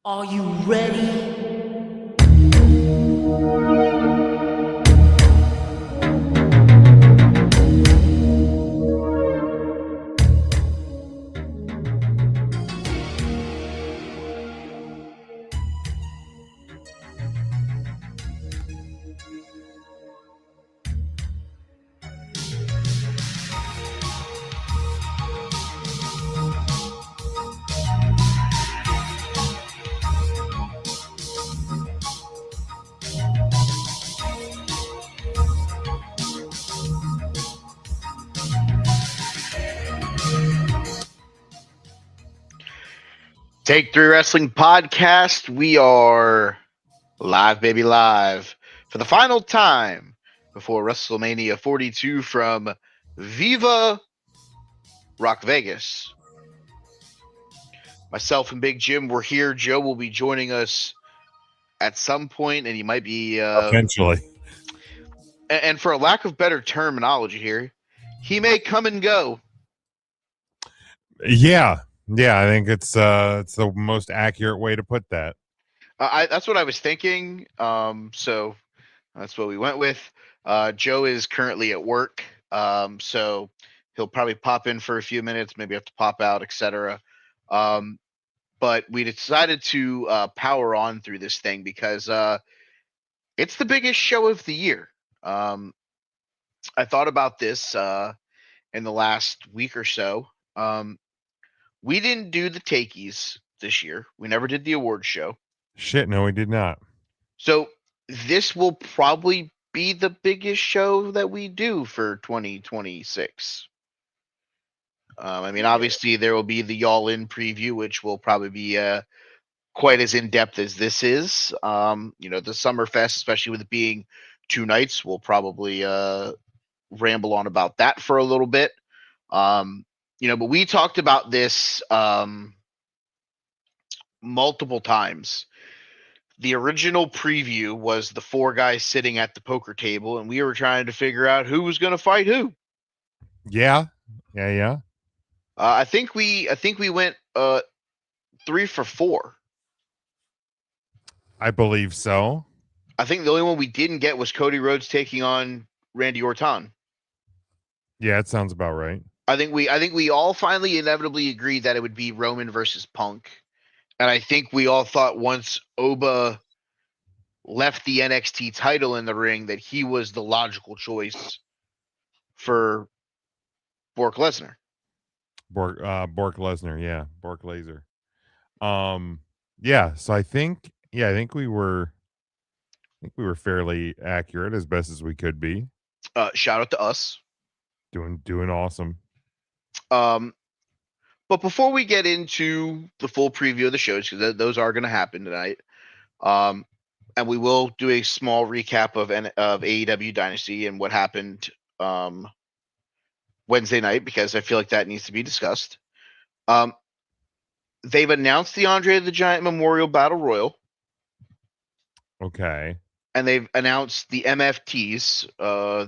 Are you ready? Take Three Wrestling Podcast. We are live, baby, live for the final time before WrestleMania 42 from Viva Rock Vegas. Myself and Big Jim were here. Joe will be joining us at some point, and he might be eventually. And for a lack of better terminology here, he may come and go. Yeah, I think it's the most accurate way to put that. That's what I was thinking. So that's what we went with. Joe is currently at work, so he'll probably pop in for a few minutes, maybe have to pop out, etc. But we decided to power on through this thing because it's the biggest show of the year. I thought about this in the last week or so. We didn't do the takies this year. We never did the award show. Shit, no, we did not. So this will probably be the biggest show that we do for 2026. I mean, obviously there will be the Y'all In preview, which will probably be quite as in depth as this is. The Summerfest, especially with it being 2 nights, we'll probably ramble on about that for a little bit. But we talked about this multiple times. The original preview was the 4 guys sitting at the poker table, and we were trying to figure out who was going to fight who. Yeah. I think we went 3 for 4. I believe so. I think the only one we didn't get was Cody Rhodes taking on Randy Orton. Yeah, it sounds about right. I think we all finally inevitably agreed that it would be Roman versus Punk. And I think we all thought once Oba left the NXT title in the ring that he was the logical choice for Brock Lesnar. Bork Lesnar, yeah, Bork Laser. Yeah. So I think we were fairly accurate as best as we could be. Shout out to us. Doing awesome. But before we get into the full preview of the shows, because those are going to happen tonight, and we will do a small recap of AEW Dynasty and what happened Wednesday night, because I feel like that needs to be discussed. They've announced the Andre the Giant Memorial Battle Royal. Okay. And they've announced the MFTs,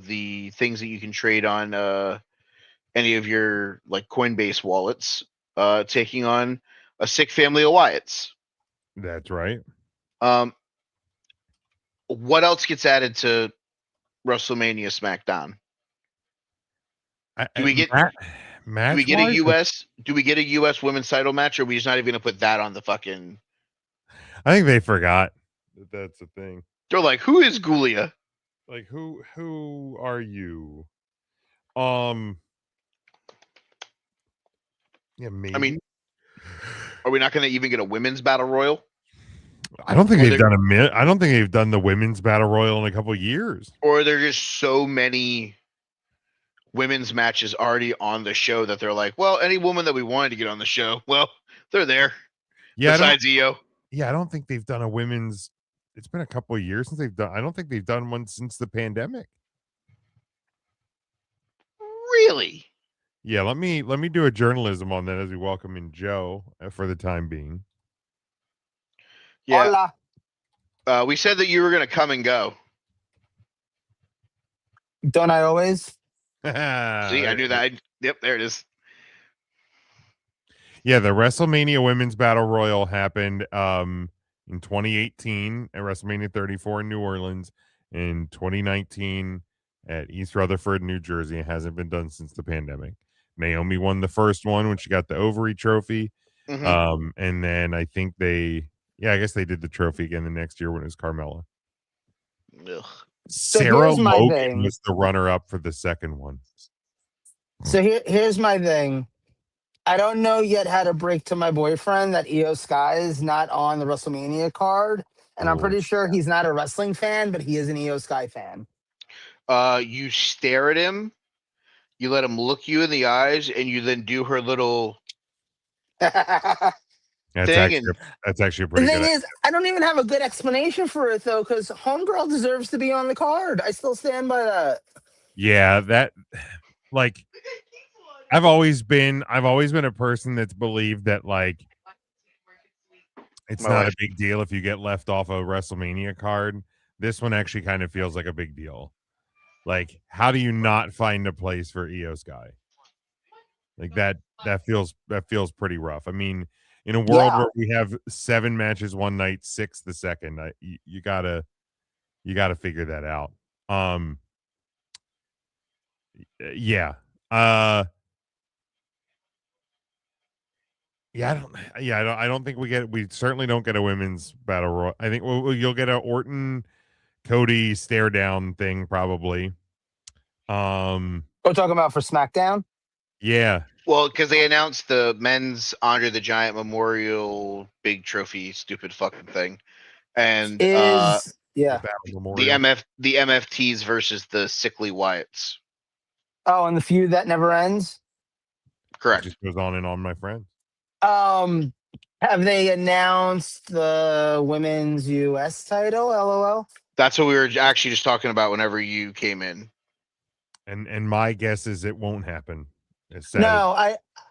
the things that you can trade on any of your like Coinbase wallets, taking on a sick family of Wyatts. That's right. What else gets added to WrestleMania SmackDown? Do we get a US? Do we get a US women's title match, or are we just not even gonna put that on the fucking? I think they forgot that that's a thing. They're like, who is Gulia? Like, who are you? Yeah, maybe. I mean, are we not going to even get a women's battle royal? I don't think they've done the women's battle royal in a couple of years. Or are there just so many women's matches already on the show that they're like, well, any woman that we wanted to get on the show, well, they're there. Yeah. Besides Io. Yeah, I don't think they've done a women's. It's been a couple of years since they've done. I don't think they've done one since the pandemic. Really? Yeah, let me do a journalism on that as we welcome in Joe for the time being. Yeah. Hola. We said that you were going to come and go. Don't I always? See, I knew that. Yep, there it is. Yeah, the WrestleMania Women's Battle Royal happened in 2018 at WrestleMania 34 in New Orleans, in 2019 at East Rutherford, New Jersey. It hasn't been done since the pandemic. Naomi won the first one when she got the ovary trophy. Hmm. And then I think I guess they did the trophy again the next year when it was Carmella. Ugh. So Sarah here's my Logan thing. was the runner up for the second one. Here's my thing. I don't know yet how to break to my boyfriend that Io Sky is not on the WrestleMania card, and I'm Oh, pretty sure he's not a wrestling fan, but he is an Io Sky fan. You stare at him, you let him look you in the eyes, and you then do her little The that's thing. actually And that's actually a pretty thing good. is, I don't even have a good explanation for it though, because Homegirl deserves to be on the card. I still stand by that. Yeah, that like I've always been a person that's believed that like it's my not a wife. big deal if you get left off a WrestleMania card. This one actually kind of feels like a big deal. Like, how do you not find a place for Io Sky? Like that feels pretty rough. I mean, in a world Yeah, where we have 7 matches one night, 6 the second, you gotta figure that out. Um, yeah. Uh, yeah, I don't think we certainly don't get a women's battle royal. I think you'll get a Orton Cody stare down thing probably. we're talking about for SmackDown. Yeah, Well, because they announced the men's Andre the Giant Memorial big trophy, stupid fucking thing, and Is the yeah. battle the memorial. MFTs versus the sickly Wyatts. Oh, and the feud that never ends. It Correct. just goes on and on, my friend. Um, have they announced the women's US title? LOL. That's what we were actually just talking about whenever you came in. And my guess is it won't happen. As sad as No,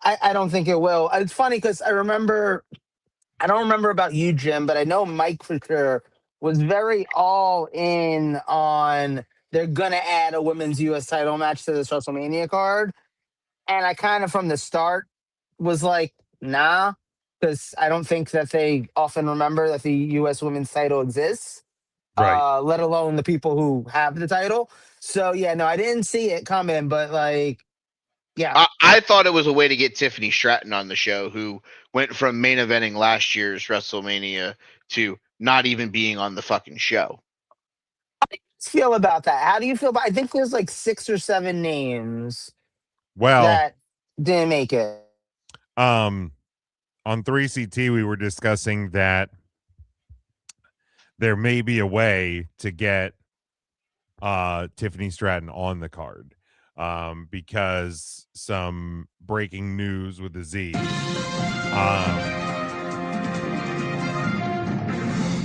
I don't think it will. It's funny because I don't remember about you, Jim, but I know Mike for sure was very all in on they're gonna add a women's US title match to this WrestleMania card. And I kind of from the start was like, nah, because I don't think that they often remember that the US women's title exists, right. let alone the people who have the title. So yeah, no, I didn't see it coming, but like, yeah. I thought it was a way to get Tiffany Stratton on the show, who went from main eventing last year's WrestleMania to not even being on the fucking show. Feel about that? How do you feel about? I think there's like 6 or 7 names Well, that didn't make it. um, on 3CT we were discussing that there may be a way to get Tiffany Stratton on the card. Because some breaking news with the Z.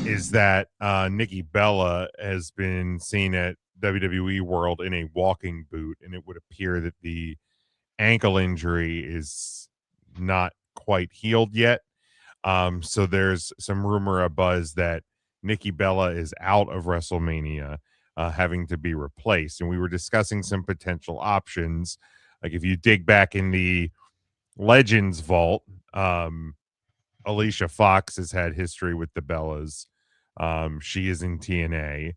Is that Nikki Bella has been seen at WWE World in a walking boot, and it would appear that the ankle injury is not quite healed yet. So there's some rumor, a buzz that Nikki Bella is out of WrestleMania, having to be replaced. And we were discussing some potential options. Like if you dig back in the Legends vault, Alicia Fox has had history with the Bellas. She is in TNA,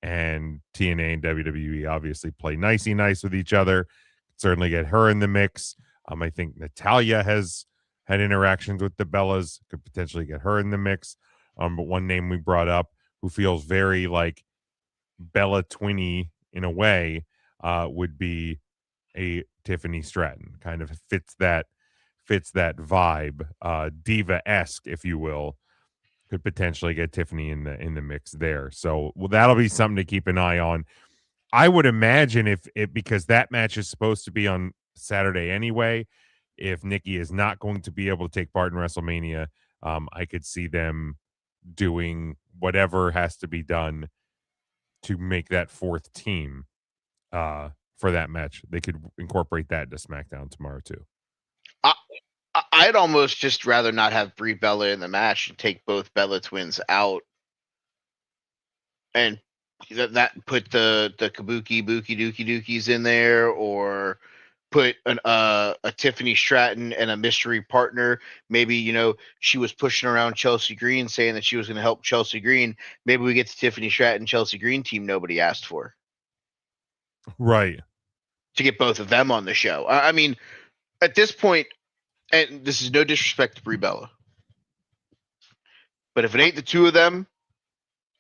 and TNA and WWE obviously play nicey nice with each other. Certainly get her in the mix. I think Natalia has had interactions with the Bellas, could potentially get her in the mix. But one name we brought up who feels very like Bella Twinny in a way would be a Tiffany Stratton. Kind of fits that vibe, diva esque, if you will. Could potentially get Tiffany in the mix there. So well, that'll be something to keep an eye on. I would imagine if it because that match is supposed to be on Saturday anyway. If Nikki is not going to be able to take part in WrestleMania, I could see them doing whatever has to be done to make that fourth team for that match. They could incorporate that into SmackDown tomorrow too. I, I'd almost just rather not have Brie Bella in the match and take both Bella twins out, and that put the Kabuki Buki Dookie Dookies in there, or put a Tiffany Stratton and a mystery partner. Maybe, she was pushing around Chelsea Green saying that she was going to help Chelsea Green. Maybe we get the Tiffany Stratton Chelsea Green team nobody asked for. Right. To get both of them on the show. I mean, at this point, and this is no disrespect to Brie Bella, but if it ain't the two of them,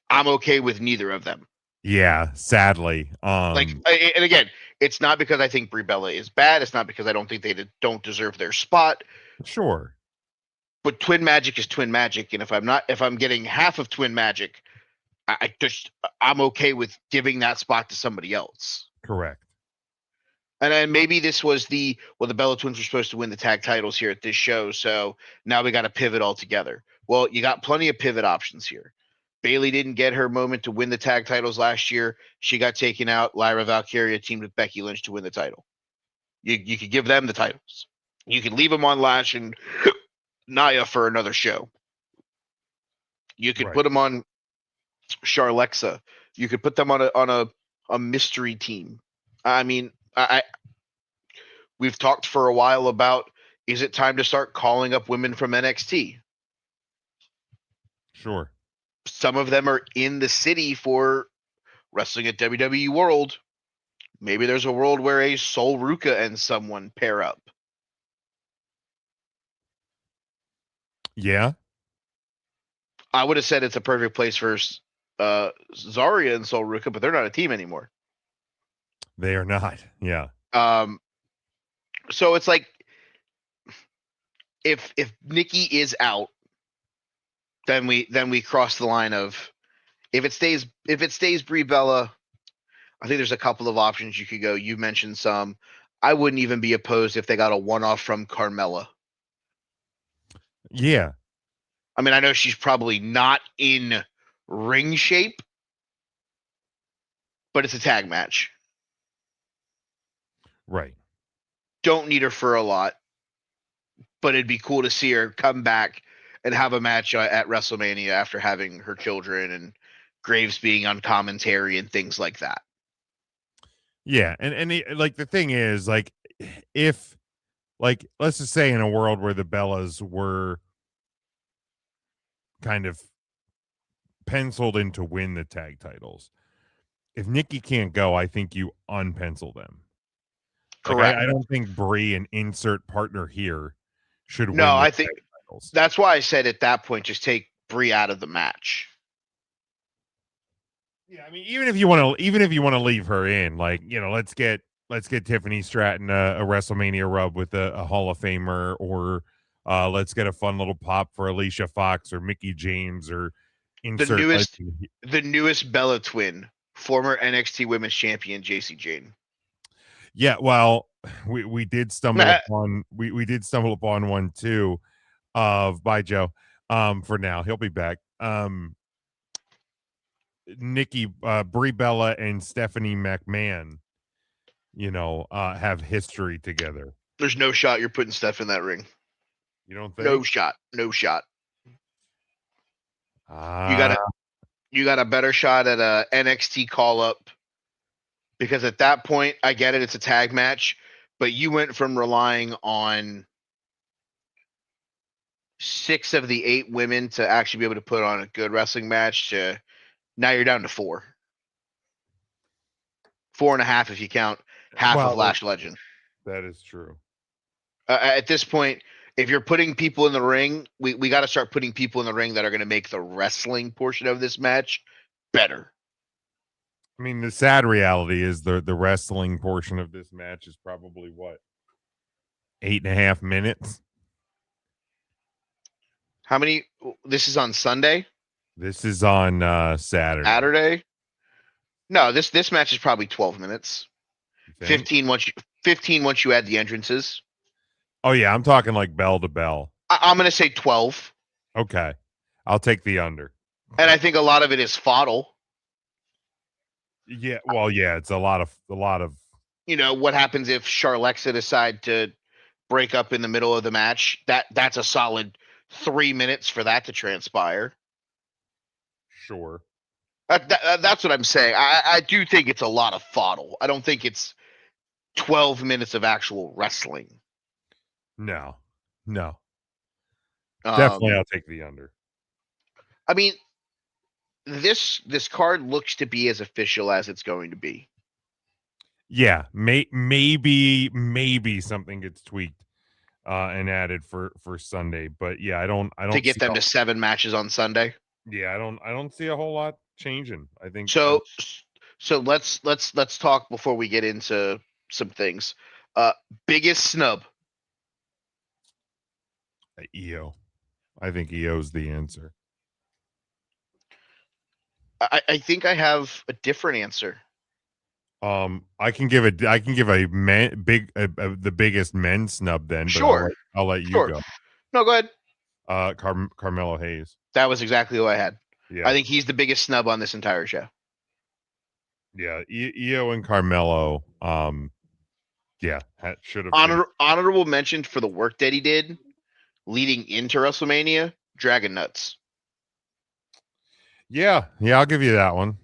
I'm okay with neither of them. Yeah, sadly. And again, it's not because I think Brie Bella is bad. It's not because I don't think they don't deserve their spot. Sure. But twin magic is twin magic, and if I'm getting half of twin magic, I'm okay with giving that spot to somebody else. Correct. And then maybe this was the Bella Twins were supposed to win the tag titles here at this show, so now we got to pivot altogether. Well, you got plenty of pivot options here. Bayley didn't get her moment to win the tag titles last year. She got taken out. Lyra Valkyria teamed with Becky Lynch to win the title. You could give them the titles. You could leave them on Lash and Nia for another show. You could put them on Charlexa. You could put them on a mystery team. I mean, we've talked for a while about, is it time to start calling up women from NXT? Sure. Some of them are in the city for wrestling at WWE World. Maybe there's a world where a Sol Ruka and someone pair up. Yeah. I would have said it's a perfect place for Zarya and Sol Ruka, but they're not a team anymore. They are not. Yeah. So it's like, if Nikki is out, then we cross the line of, if it stays Brie Bella, I think there's a couple of options you could go. You mentioned some. I wouldn't even be opposed if they got a one-off from Carmella. Yeah. I mean, I know she's probably not in ring shape, but it's a tag match. Right. Don't need her for a lot, but it'd be cool to see her come back and have a match at WrestleMania after having her children and Graves being on commentary and things like that. Yeah, and the thing is, like, if, like, let's just say in a world where the Bellas were kind of penciled in to win the tag titles, if Nikki can't go, I think you unpencil them. Correct. I don't think Brie, an insert partner here, should win. No, I think that's why I said at that point, just take Brie out of the match. Yeah, I mean, even if you want to leave her in, like, let's get Tiffany Stratton a WrestleMania rub with a Hall of Famer, or let's get a fun little pop for Alicia Fox or Mickie James, or insert the newest Bella twin, former NXT Women's Champion JC Jane. Yeah, well, we did stumble upon we did stumble upon one too of, bye Joe. For now, he'll be back. Nikki, Brie Bella and Stephanie McMahon, have history together. There's no shot you're putting Steph in that ring. You don't think? No shot. You got a better shot at a NXT call up, because at that point, I get it, it's a tag match, but you went from relying on 6 of the 8 women to actually be able to put on a good wrestling match to now you're down to 4. 4.5 if you count half of Lash Legend. That is true. At this point, if you're putting people in the ring, we got to start putting people in the ring that are going to make the wrestling portion of this match better. I mean, the sad reality is the wrestling portion of this match is probably what, 8.5 minutes. How many? This is on Sunday. This is on Saturday. No, this match is probably 12 minutes. 15 once you add the entrances. Oh yeah, I'm talking like bell to bell. I'm going to say 12. Okay, I'll take the under. And I think a lot of it is fodder. Yeah, well, yeah, it's a lot of. What happens if Charlexa decide to break up in the middle of the match? That's a solid 3 minutes for that to transpire. Sure. That's what I'm saying. I do think it's a lot of fodder. I don't think it's 12 minutes of actual wrestling. No. Definitely, Um, I'll take the under. I mean, this card looks to be as official as it's going to be. Yeah, maybe something gets tweaked and added for Sunday, but yeah, I don't To get see them to 7 matches on Sunday. yeah, I don't see a whole lot changing. I think So let's talk before we get into some things. Biggest snub. EO. I think EO's the answer. I think I have a different answer. I can give a the biggest men snub then, but Sure. I'll let you Sure. go. No, go ahead. Carmelo Hayes. That was exactly who I had. Yeah, I think he's the biggest snub on this entire show. yeah. EO and Carmelo. Yeah, should have been. Honorable mention for the work that he did leading into WrestleMania. Dragon Nuts. Yeah, I'll give you that one.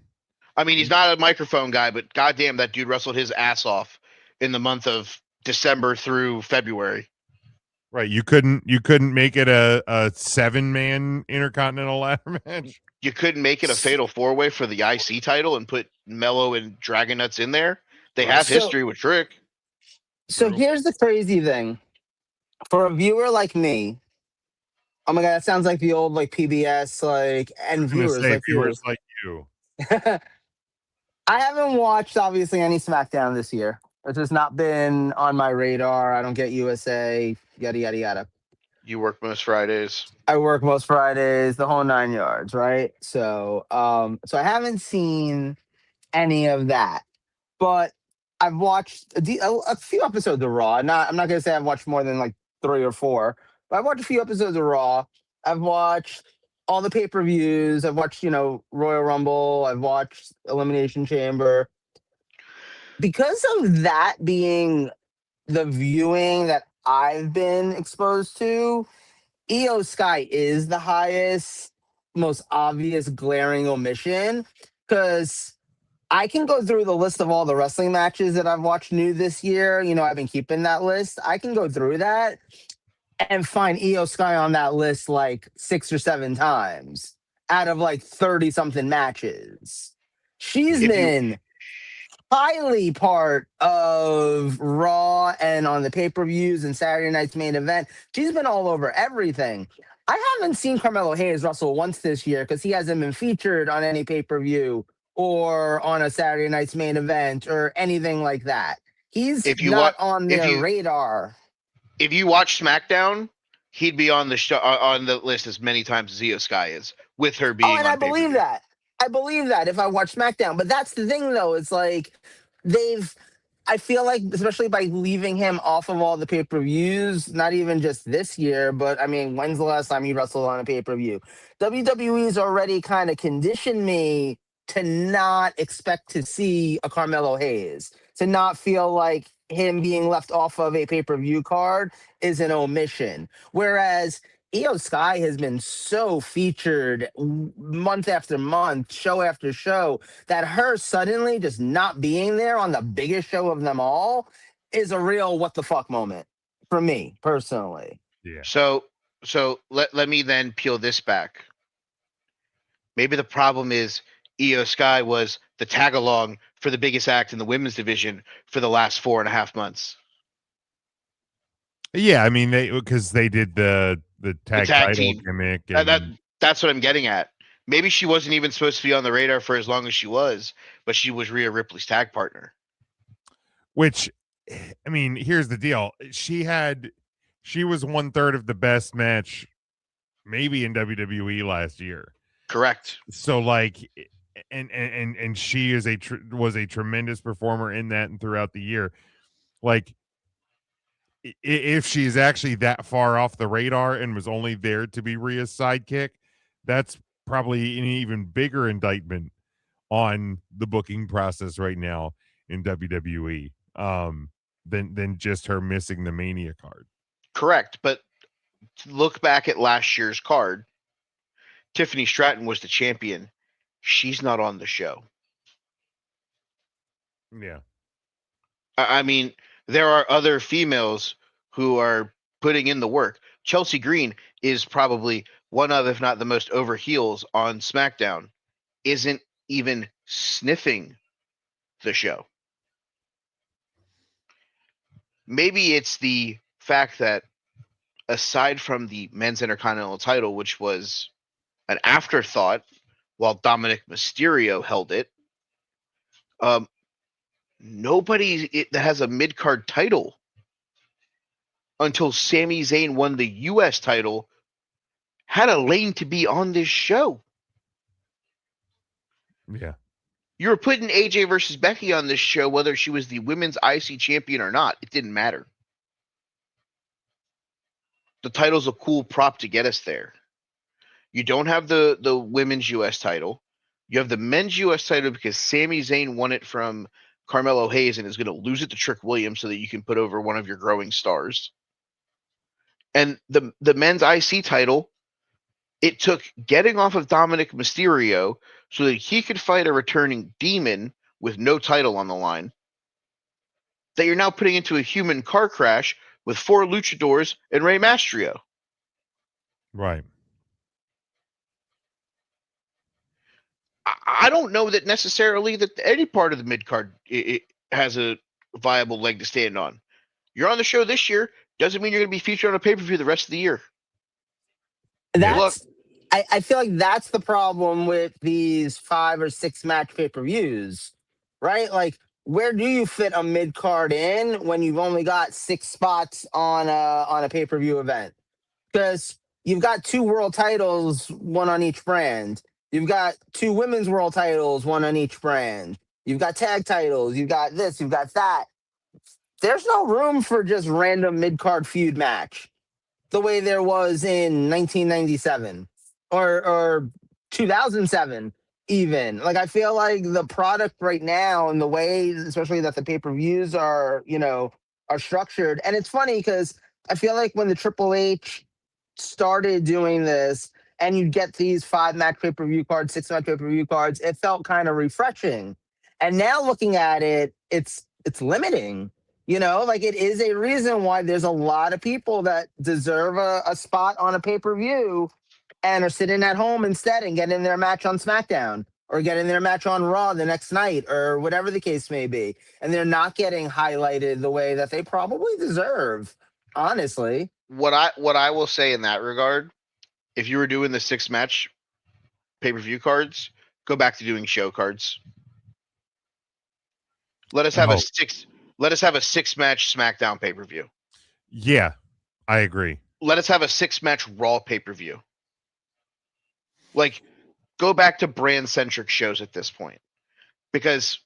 I mean, he's not a microphone guy, but goddamn, that dude wrestled his ass off in the month of December through February. Right, you couldn't make it a 7-man Intercontinental ladder match. You couldn't make it a fatal 4-way for the IC title and put Mello and Dragon Nuts in there. They have history with Trick. So True. here's the crazy thing. For a viewer like me, oh my god, that sounds like the old like PBS and viewers like viewers you. like you. I haven't watched obviously any SmackDown this year. It's just not been on my radar. I don't get USA, yada yada yada. You work most Fridays. I work most Fridays, the whole 9 yards, right? So so I haven't seen any of that. But I've watched a few episodes of Raw. I'm not gonna say I've watched more than like 3 or 4, but I've watched a few episodes of Raw. I've watched all the pay-per-views. I've watched, Royal Rumble. I've watched Elimination Chamber. Because of that being the viewing that I've been exposed to, EO Sky is the highest, most obvious glaring omission. Because I can go through the list of all the wrestling matches that I've watched new this year. I've been keeping that list. I can go through that and find EO Sky on that list like 6 or 7 times out of like 30 something matches. She's If you been highly part of Raw and on the pay-per-views and Saturday night's main event. She's been all over everything. I haven't seen Carmelo Hayes wrestle once this year because he hasn't been featured on any pay-per-view or on a Saturday night's main event or anything like that. He's if you not want on their radar. if you watch SmackDown, he'd be on the show on the list as many times as Io Sky is, with her being And on I believe pay-per-view. that. I believe that if I watch SmackDown. But that's the thing, though. It's like I feel like, especially by leaving him off of all the pay-per-views, not even just this year, but I mean, when's the last time he wrestled on a pay-per-view? WWE's already kind of conditioned me to not expect to see a Carmelo Hayes, to not feel like him being left off of a pay-per-view card is an omission. Whereas Io Sky has been so featured month after month, show after show, that her suddenly just not being there on the biggest show of them all is a real what the fuck moment for me personally. Yeah. So let me then peel this back. Maybe the problem is Io Sky was the tag along for the biggest act in the women's division for the last 4.5 months. Yeah, I mean because they did the tag title team gimmick. And, that's what I'm getting at. Maybe she wasn't even supposed to be on the radar for as long as she was, but she was Rhea Ripley's tag partner. Which, I mean, here's the deal: she was 1/3 of the best match, maybe in WWE last year. Correct. So like, and she is was a tremendous performer in that and throughout the year. Like, if she's actually that far off the radar and was only there to be Rhea's sidekick, that's probably an even bigger indictment on the booking process right now in WWE than just her missing the Mania card. Correct. But look back at last year's card. Tiffany Stratton was the champion. She's not on the show. Yeah. I mean, there are other females who are putting in the work. Chelsea Green is probably one of, if not the most over heels on SmackDown, isn't even sniffing the show. Maybe it's the fact that aside from the men's intercontinental title, which was an afterthought while Dominic Mysterio held it, um, nobody that has a mid card title until Sami Zayn won the U.S. title had a lane to be on this show. Yeah. You were putting AJ versus Becky on this show, whether she was the women's IC champion or not. It didn't matter. The title's a cool prop to get us there. You don't have the women's U.S. title. You have the men's U.S. title because Sami Zayn won it from Carmelo Hayes and is going to lose it to Trick Williams so that you can put over one of your growing stars. And the men's IC title, it took getting off of Dominic Mysterio so that he could fight a returning demon with no title on the line, that you're now putting into a human car crash with 4 luchadors and Rey Mysterio. Right. I don't know that necessarily that any part of the mid card it has a viable leg to stand on. You're on the show this year, doesn't mean you're going to be featured on a pay per view the rest of the year. Yeah. Look, I feel like that's the problem with these 5 or 6 match pay-per-views, right? Like, where do you fit a mid card in when you've only got 6 spots on a pay-per-view event? Because you've got 2 world titles, one on each brand. You've got 2 women's world titles, one on each brand. You've got tag titles. You've got this. You've got that. There's no room for just random mid card feud match the way there was in 1997 or 2007 even. Like, I feel like the product right now and the way, especially that the pay-per-views are, are structured. And it's funny because I feel like when the Triple H started doing this and you'd get these 5 match pay-per-view cards, 6 match pay-per-view cards, it felt kind of refreshing. And now looking at it, it's limiting. Like, it is a reason why there's a lot of people that deserve a spot on a pay-per-view and are sitting at home instead and getting their match on SmackDown or getting their match on Raw the next night or whatever the case may be. And they're not getting highlighted the way that they probably deserve, honestly. what I will say in that regard, if you were doing the 6 match pay per view cards, go back to doing show cards. Let us have a 6 match SmackDown pay per view. Yeah, I agree. Let us have a 6 match Raw pay per view. Like, go back to brand centric shows at this point, because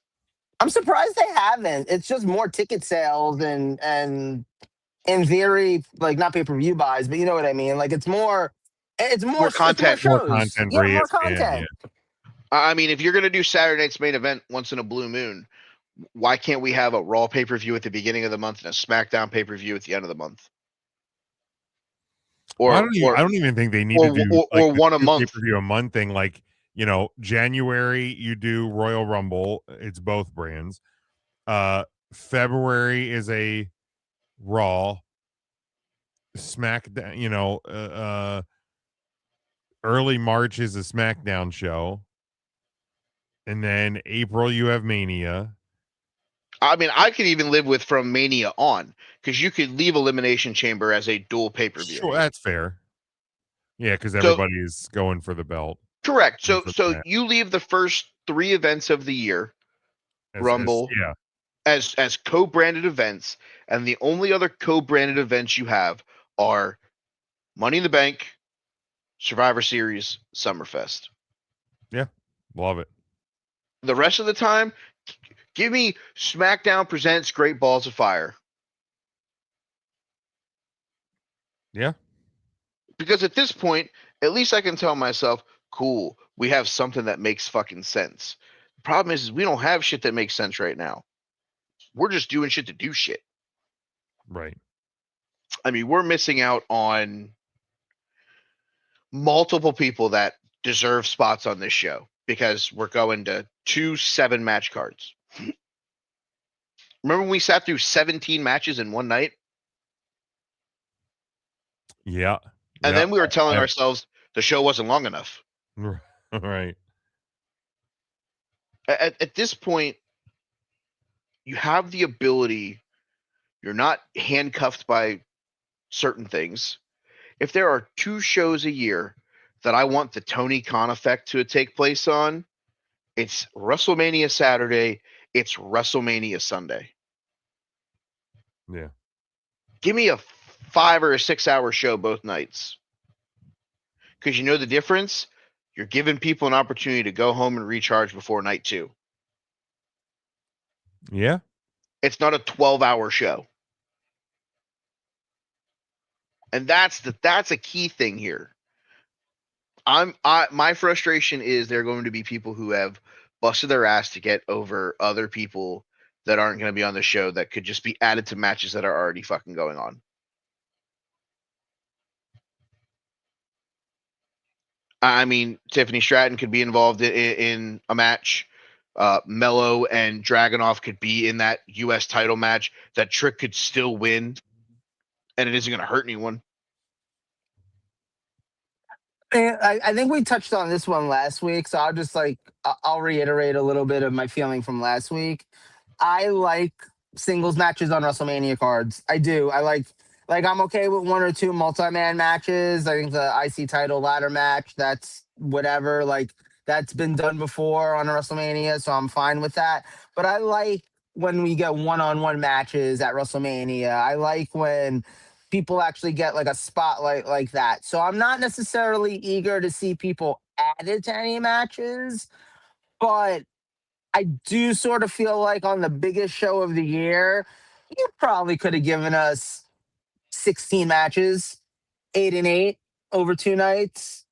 I'm surprised they haven't. It's just more ticket sales and in theory, like, not pay-per-view buys, but you know what I mean. Like, more it's more content. More shows. content Yeah, for more ESPN, content. yeah. I mean, if you're going to do Saturday night's main event once in a blue moon, why can't we have a Raw pay per view at the beginning of the month and a SmackDown pay per view at the end of the month? Or I don't even think they need to do or one a month. pay-per-view a month thing. Like, January you do Royal Rumble. It's both brands. February is a Raw. SmackDown. Early March is a SmackDown show, and then April you have Mania. I mean, I could even live with from Mania on, because you could leave Elimination Chamber as a dual pay per view. Sure, that's fair. Yeah, because everybody's going for the belt. Correct. So you leave the first 3 events of the year, Rumble, as co-branded events, and the only other co-branded events you have are Money in the Bank, Survivor Series, Summerfest. Yeah, love it. The rest of the time, give me SmackDown presents Great Balls of Fire. Yeah. Because at this point, at least I can tell myself, cool, we have something that makes fucking sense. The problem is we don't have shit that makes sense right now. We're just doing shit to do shit. Right. I mean, we're missing out on multiple people that deserve spots on this show because we're going to 2 7-match cards. Remember when we sat through 17 matches in one night? Yeah. And then we were telling ourselves the show wasn't long enough. Right. At this point, you have the ability. You're not handcuffed by certain things. If there are 2 shows a year that I want the Tony Khan effect to take place on, it's WrestleMania Saturday, it's WrestleMania Sunday. Yeah. Give me a 5 or a 6 hour show both nights. Because you know the difference? You're giving people an opportunity to go home and recharge before night 2. Yeah. It's not a 12-hour show. And that's a key thing here. My frustration is there are going to be people who have busted their ass to get over other people that aren't going to be on the show that could just be added to matches that are already fucking going on. I mean, Tiffany Stratton could be involved in a match. Mello and Dragunov could be in that U.S. title match. That Trick could still win, and it isn't going to hurt anyone. I think we touched on this one last week, so I'll just I'll reiterate a little bit of my feeling from last week. I like singles matches on WrestleMania cards. I do. I like I'm okay with 1 or 2 multi-man matches. I think the IC title ladder match, that's whatever. Like that's been done before on WrestleMania, so I'm fine with that. But I like when we get one-on-one matches at WrestleMania. I like when people actually get like a spotlight like that. So I'm not necessarily eager to see people added to any matches, but I do sort of feel like on the biggest show of the year, you probably could have given us 16 matches, 8 and 8 over 2 nights.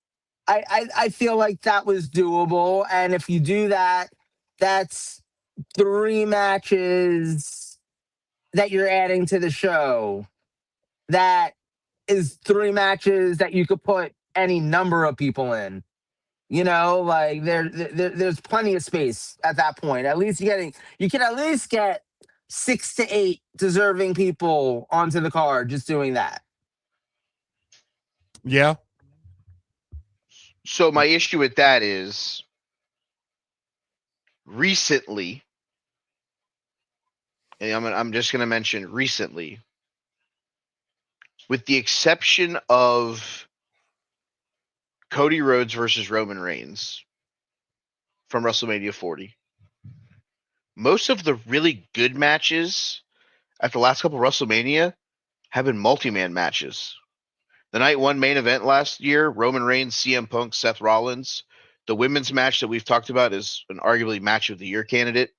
I feel like that was doable. And if you do that, that's 3 matches that you're adding to the show. That is 3 matches that you could put any number of people in. Like there's plenty of space at that point. At least you can at least get 6 to 8 deserving people onto the card just doing that. Yeah. So my issue with that is recently, and I'm just going to mention recently, with the exception of Cody Rhodes versus Roman Reigns from WrestleMania 40, most of the really good matches at the last couple of WrestleMania have been multi-man matches. The night 1 main event last year, Roman Reigns, CM Punk, Seth Rollins. The women's match that we've talked about is an arguably match of the year candidate.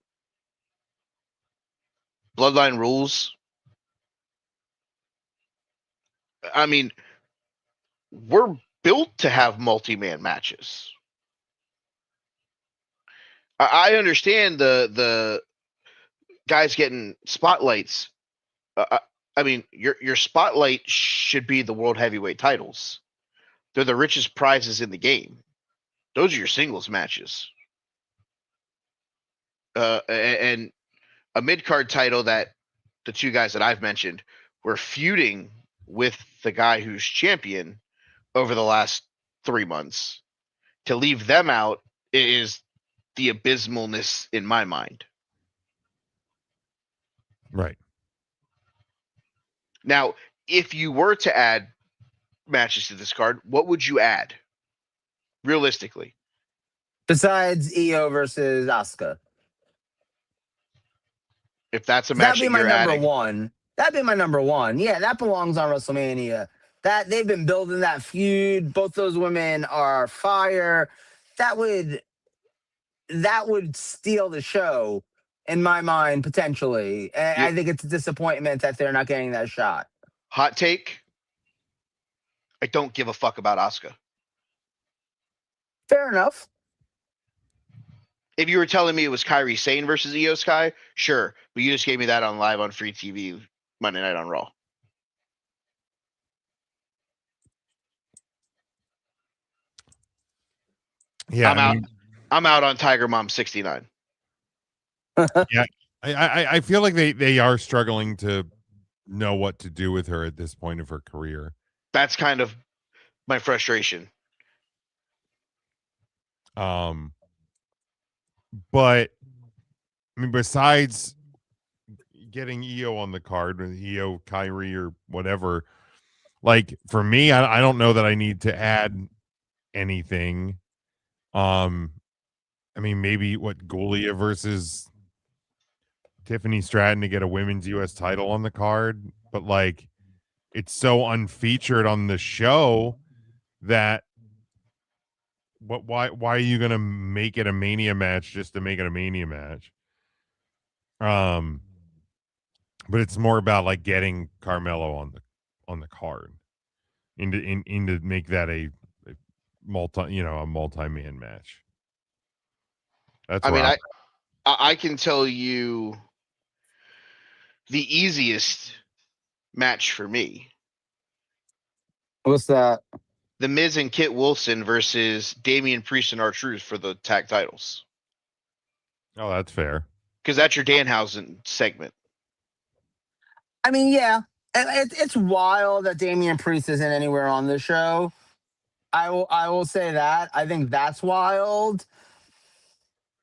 Bloodline Rules. I mean, we're built to have multi-man matches. I understand the guys getting spotlights. I mean, your spotlight should be the world heavyweight titles. They're the richest prizes in the game. Those are your singles matches. And a mid-card title that the 2 guys that I've mentioned were feuding with the guy who's champion over the last 3 months. To leave them out is the abysmalness in my mind. Right. Now, if you were to add matches to this card, what would you add? Realistically. Besides EO versus Asuka. If that's a That'd match be that my you're number adding. 1. That'd be my number 1. Yeah, that belongs on WrestleMania. That they've been building that feud. Both those women are fire. That would steal the show in my mind potentially. And I think it's a disappointment that they're not getting that shot. Hot take. I don't give a fuck about Asuka. Fair enough. If you were telling me it was Kairi Sane versus Io Sky, sure. But you just gave me that on live on free TV Monday night on Raw. Yeah. I'm out on Tiger Mom 69. Yeah. I feel like they are struggling to know what to do with her at this point of her career. That's kind of my frustration. But I mean, besides getting EO on the card, with EO, Kyrie, or whatever, like for me, I don't know that I need to add anything. I mean, maybe what Golia versus Tiffany Stratton to get a women's US title on the card, but like it's so unfeatured on the show that why are you gonna make it a Mania match just to make it a Mania match? But it's more about like getting Carmelo on the card into make that a multi-man match. That's I where mean, I can tell you the easiest match for me: What's that? The Miz and Kit Wilson versus Damian Priest and R-Truth for the tag titles. Oh, that's fair. Because that's your Danhausen segment. I mean, yeah, it's wild that Damian Priest isn't anywhere on the show. I will say that. I think that's wild.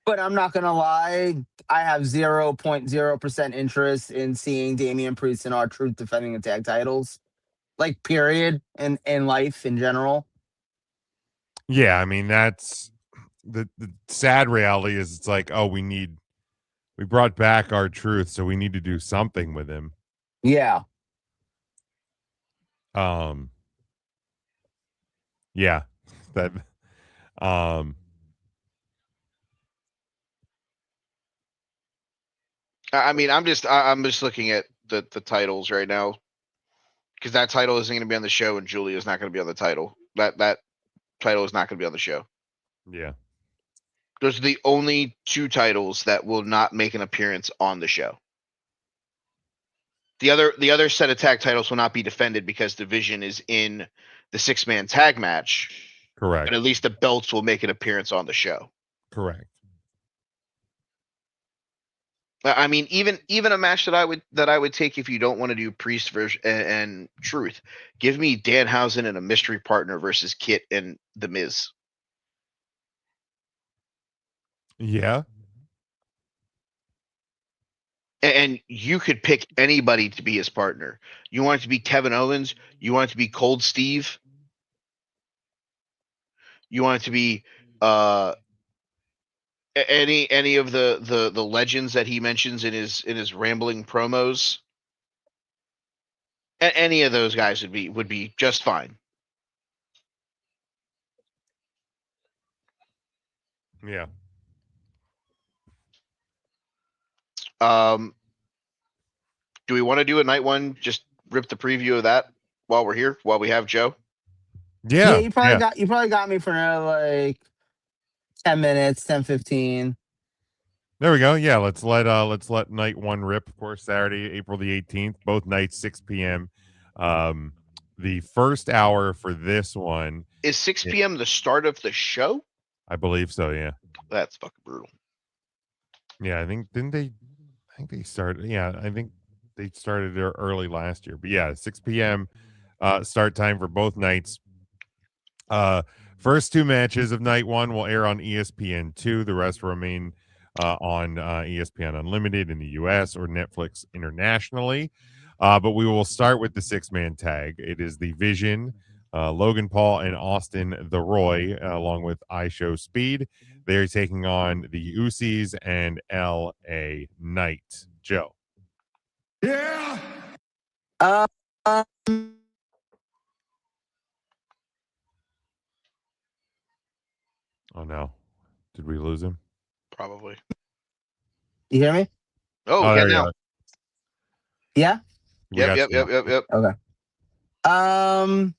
But I'm not gonna lie, I have 0.0% interest in seeing Damian Priest and R-Truth defending the tag titles. Like period in life in general. Yeah, I mean that's the sad reality is it's like, oh, we brought back R-Truth, so we need to do something with him. Yeah. Yeah. That I mean, I'm just looking at the titles right now, because that title isn't going to be on the show, and Julia's not going to be on the title. That title is not going to be on the show. Yeah. Those are the only two titles that will not make an appearance on the show. The other set of tag titles will not be defended because Division is in the 6-man tag match. Correct. But at least the belts will make an appearance on the show. Correct. I mean, even a match that I would take if you don't want to do Priest versus and Truth, give me Danhausen and a mystery partner versus Kit and The Miz. Yeah. And you could pick anybody to be his partner. You want it to be Kevin Owens. You want it to be Cold Steve. You want it to be any of the legends that he mentions in his rambling promos. Any of those guys would be just fine. Yeah. Do we want to do a night one? Just rip the preview of that while we're here, while we have Joe. Yeah. You probably got me for another like 10 minutes, 10, 15. There we go. Yeah, let's let night one rip. Of course, Saturday, April the 18th, both nights, 6 p.m. The first hour for this one is 6 p.m. the start of the show. I believe so. Yeah, that's fucking brutal. Yeah, I think they started. Yeah, I think they started early last year. But yeah, 6 p.m. Start time for both nights. First two matches of night one will air on ESPN2. The rest will remain on ESPN Unlimited in the US or Netflix internationally. But we will start with the 6-man tag. It is the Vision, Logan Paul and Austin the Roy, along with iShow Speed. They're taking on the Usos and LA Knight. Joe. Yeah. Oh no. Did we lose him? Probably. You hear me? Oh, yeah, now. Yeah? Yep. Okay. I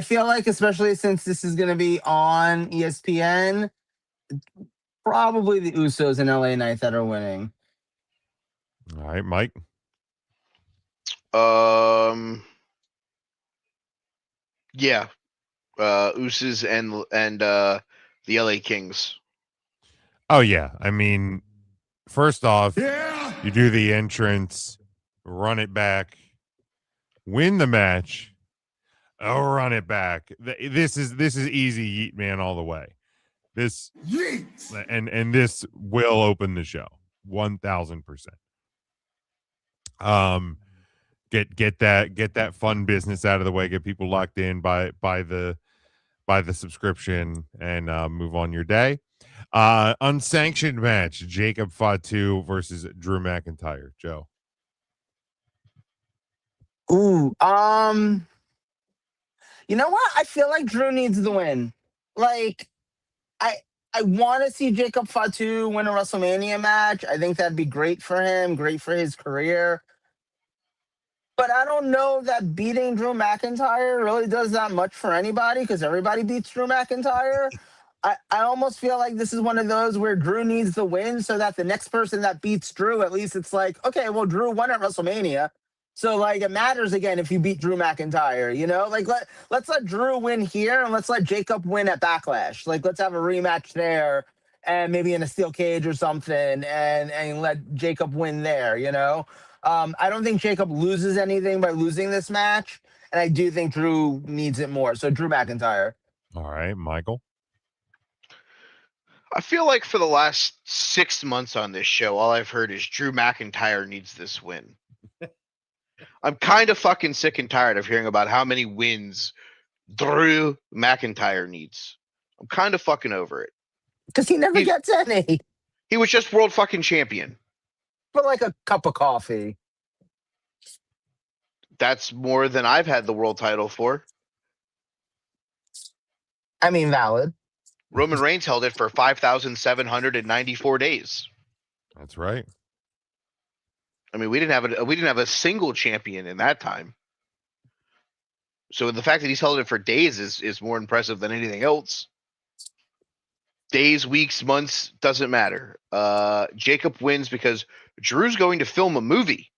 feel like, especially since this is going to be on ESPN, probably the Usos and LA Knight that are winning. All right, Mike. Yeah. Usos and the LA Kings. Oh yeah. I mean, first off, You do the entrance, run it back, win the match, run it back. This is easy Yeet Man all the way. This and this will open the show 1000%. Get that fun business out of the way, get people locked in by the subscription, and move on your day. Unsanctioned match, Jacob Fatu versus Drew McIntyre. Joe. Ooh, you know what? I feel like Drew needs the win. Like, I I want to see Jacob Fatu win a WrestleMania match. I think that'd be great for him, great for his career. But I don't know that beating Drew McIntyre really does that much for anybody because everybody beats Drew McIntyre. I almost feel like this is one of those where Drew needs the win so that the next person that beats Drew, at least it's like, okay, well, Drew won at WrestleMania. So like it matters again if you beat Drew McIntyre, you know? Like let's let Drew win here and let's let Jacob win at Backlash. Like let's have a rematch there and maybe in a steel cage or something and let Jacob win there, you know? I don't think Jacob loses anything by losing this match, and I do think Drew needs it more. So Drew McIntyre. All right, Michael. I feel like for the last 6 months on this show, all I've heard is Drew McIntyre needs this win. I'm kind of fucking sick and tired of hearing about how many wins Drew McIntyre needs. I'm kind of fucking over it. Because he never gets any. He was just world fucking champion. For like a cup of coffee. That's more than I've had the world title for. I mean, valid. Roman Reigns held it for 5,794 days. That's right. I mean, we didn't have a single champion in that time. So the fact that he's held it for days is more impressive than anything else. Days, weeks, months, doesn't matter. Jacob wins because Drew's going to film a movie.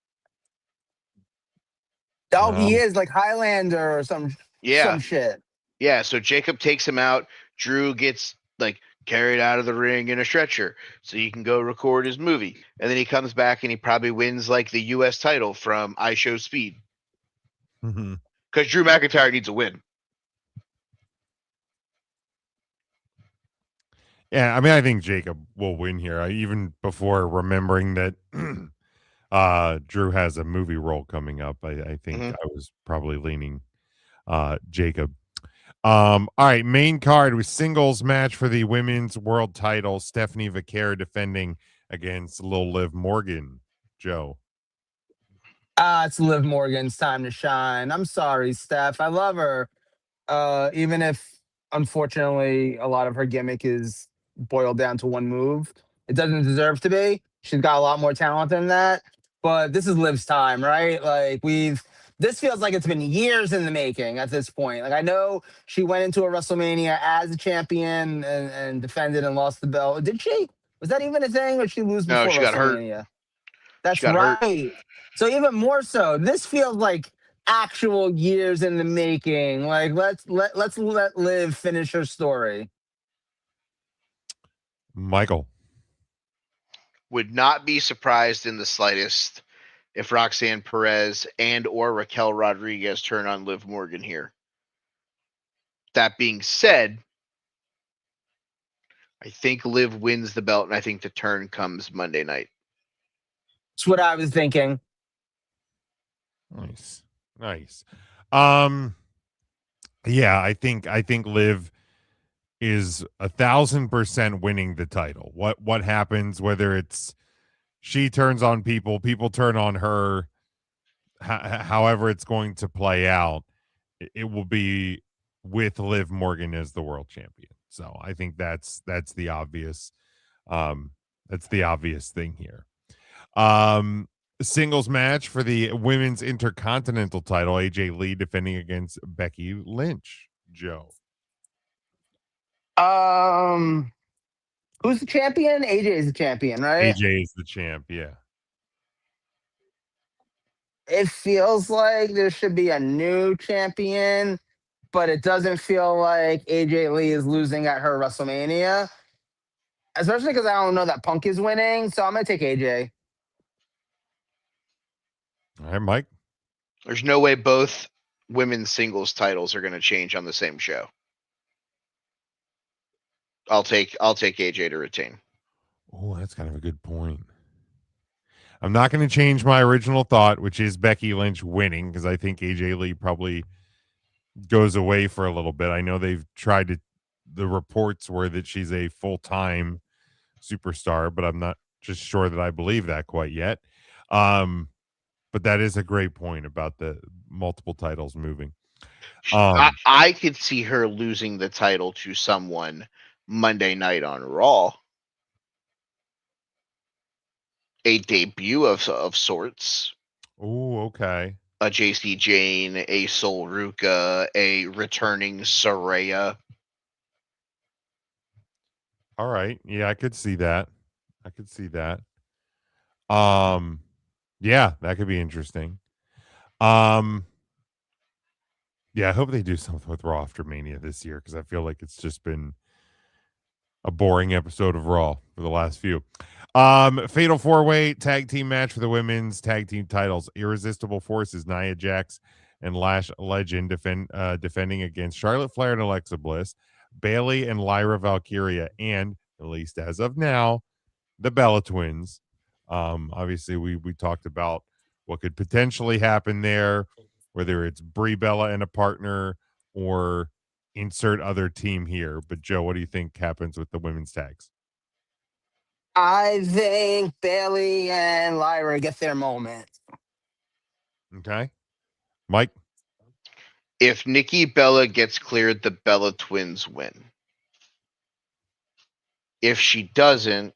Oh, he is like Highlander or some shit. Yeah, so Jacob takes him out. Drew gets like carried out of the ring in a stretcher so he can go record his movie. And then he comes back and he probably wins like the US title from I Show Speed. Because Drew McIntyre needs a win. Yeah, I mean, I think Jacob will win here. Even before remembering that Drew has a movie role coming up, I think I was probably leaning Jacob. All right, main card with singles match for the women's world title. Stephanie Vaquer defending against Lil Liv Morgan. Joe. It's Liv Morgan's time to shine. I'm sorry, Steph. I love her. Even if, unfortunately, a lot of her gimmick is boiled down to one move. It doesn't deserve to be. She's got a lot more talent than that. But this is Liv's time, right? Like this feels like it's been years in the making at this point. Like I know she went into a WrestleMania as a champion and defended and lost the belt. Did she? Was that even a thing, or did she lose before No, she WrestleMania? got hurt. That's right. So even more so, this feels like actual years in the making. Like let's let Liv finish her story. Michael. Would not be surprised in the slightest if Roxanne Perez and or Raquel Rodriguez turn on Liv Morgan here. That being said, I think Liv wins the belt, and I think the turn comes Monday night. That's what I was thinking. Nice. Yeah, I think Liv is 1,000% winning the title. What happens, whether it's she turns on people turn on her, however it's going to play out, it will be with Liv Morgan as the world champion. So I think that's the obvious thing here. Singles match for the women's intercontinental title, AJ Lee defending against Becky Lynch. Joe. Who's the champion? AJ is the champion, right? AJ is the champ, yeah. It feels like there should be a new champion, but it doesn't feel like AJ Lee is losing at her WrestleMania. Especially because I don't know that Punk is winning, so I'm gonna take AJ. All right, Mike. There's no way both women's singles titles are going to change on the same show. I'll take AJ to retain. Oh, that's kind of a good point. I'm not going to change my original thought, which is Becky Lynch winning, because I think AJ Lee probably goes away for a little bit. I know they've tried to, the reports were that she's a full-time superstar, but I'm not just sure that I believe that quite yet. But that is a great point about the multiple titles moving. I could see her losing the title to someone Monday night on Raw. A debut of sorts. Oh, okay. A JC Jane, a Sol Ruka, a returning Saraya. All right. Yeah, I could see that. Yeah, that could be interesting. Yeah, I hope they do something with Raw after Mania this year, because I feel like it's just been a boring episode of Raw for the last few. Fatal 4-way tag team match for the women's tag team titles. Irresistible Forces, Nia Jax and Lash Legend defending against Charlotte Flair and Alexa Bliss, Bailey and Lyra Valkyria, and, at least as of now, the Bella Twins. Obviously, we talked about what could potentially happen there, whether it's Brie Bella and a partner or insert other team here. But Joe, what do you think happens with the women's tags? I think Bailey and Lyra get their moment. Okay, Mike. If Nikki Bella gets cleared, the Bella Twins win. If she doesn't,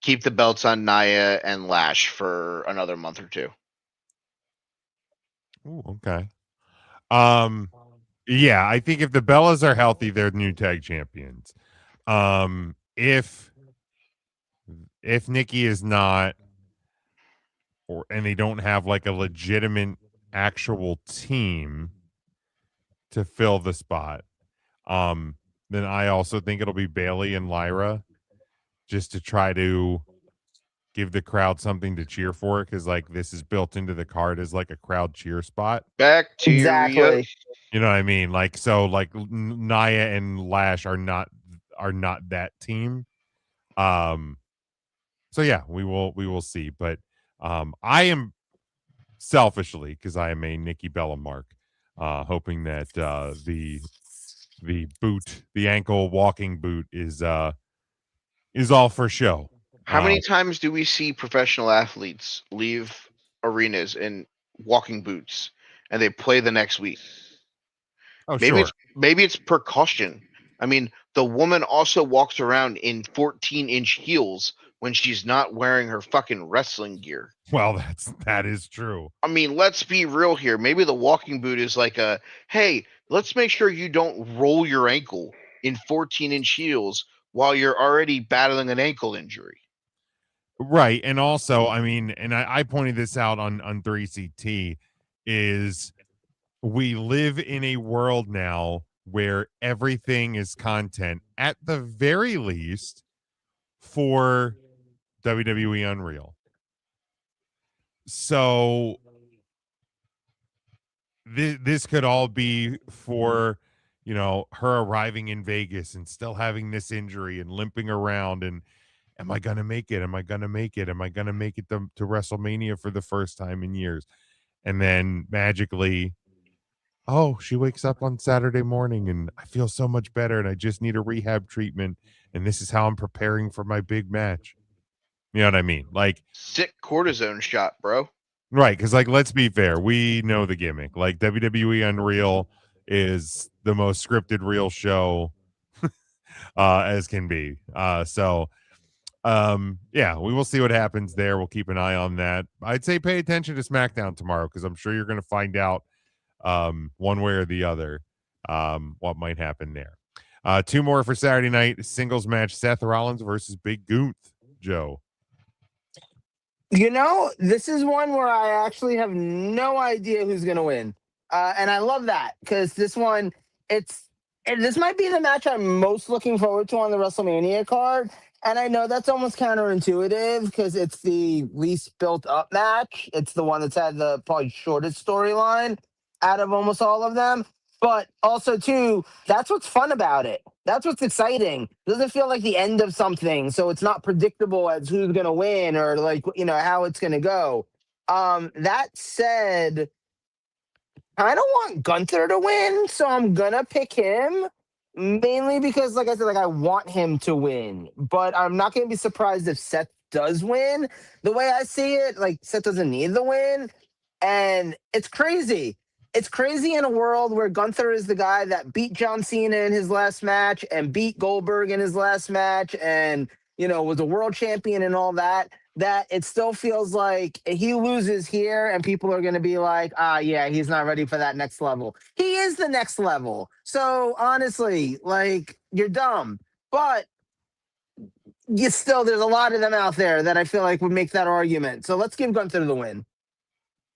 keep the belts on Nia and Lash for another month or two. Ooh, okay. Yeah, I think if the Bellas are healthy, they're new tag champions. If Nikki is not, and they don't have like a legitimate actual team to fill the spot, then I also think it'll be Bailey and Lyra, just to try to give the crowd something to cheer for, because like this is built into the card as like a crowd cheer spot. Bacteria. Exactly. You know what I mean? Like, so like Nia and Lash are not that team. So yeah, we will see. But I am selfishly, because I am a Nikki Bella mark, hoping that the boot, the ankle walking boot is all for show. How many times do we see professional athletes leave arenas in walking boots and they play the next week? Maybe it's precaution. I mean, the woman also walks around in 14-inch heels when she's not wearing her fucking wrestling gear. Well, that is true. I mean, let's be real here. Maybe the walking boot is like a, hey, let's make sure you don't roll your ankle in 14-inch heels while you're already battling an ankle injury. Right. And also, I mean, and I pointed this out on 3CT, is we live in a world now where everything is content, at the very least, for WWE Unreal. So this could all be for, her arriving in Vegas and still having this injury and limping around, and am I gonna make it? Am I gonna make it? Am I gonna make it to WrestleMania for the first time in years? And then magically, oh, she wakes up on Saturday morning and I feel so much better and I just need a rehab treatment, and this is how I'm preparing for my big match. You know what I mean? Like, sick cortisone shot, bro. Right, because like, let's be fair, we know the gimmick. Like, WWE Unreal is the most scripted real show as can be. Yeah, we will see what happens there. We'll keep an eye on that. I'd say pay attention to SmackDown tomorrow, because I'm sure you're going to find out one way or the other what might happen there. Two more for Saturday night singles match: Seth Rollins versus Big Gunther. Joe. This is one where I actually have no idea who's going to win. And I love that, because this one, this might be the match I'm most looking forward to on the WrestleMania card. And I know that's almost counterintuitive because it's the least built up match. It's the one that's had the probably shortest storyline out of almost all of them. But also, too, that's what's fun about it. That's what's exciting. It doesn't feel like the end of something, so it's not predictable as who's going to win or like how it's going to go. That said, I don't want Gunther to win, so I'm gonna pick him mainly because, like I said, like I want him to win. But I'm not gonna be surprised if Seth does win. The way I see it, like Seth doesn't need the win, and it's crazy. It's crazy in a world where Gunther is the guy that beat John Cena in his last match and beat Goldberg in his last match, and was a world champion and all that that it still feels like he loses here and people are going to be like, yeah, he's not ready for that next level. He is the next level. So honestly, like, you're dumb. But there's a lot of them out there that I feel like would make that argument. So let's give Gunther the win.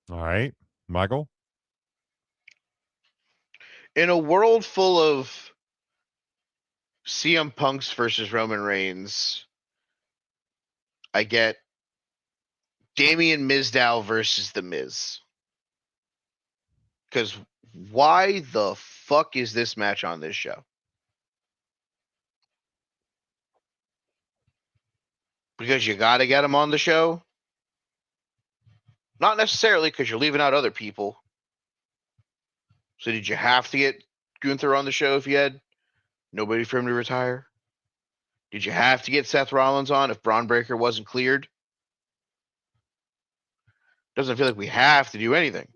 All right, Michael. In a world full of CM Punk's versus Roman Reigns, I get Damian Mizdow versus The Miz. Because why the fuck is this match on this show? Because you got to get him on the show? Not necessarily because you're leaving out other people. So did you have to get Gunther on the show if you had nobody for him to retire? Did you have to get Seth Rollins on if Braun Breaker wasn't cleared? Doesn't feel like we have to do anything.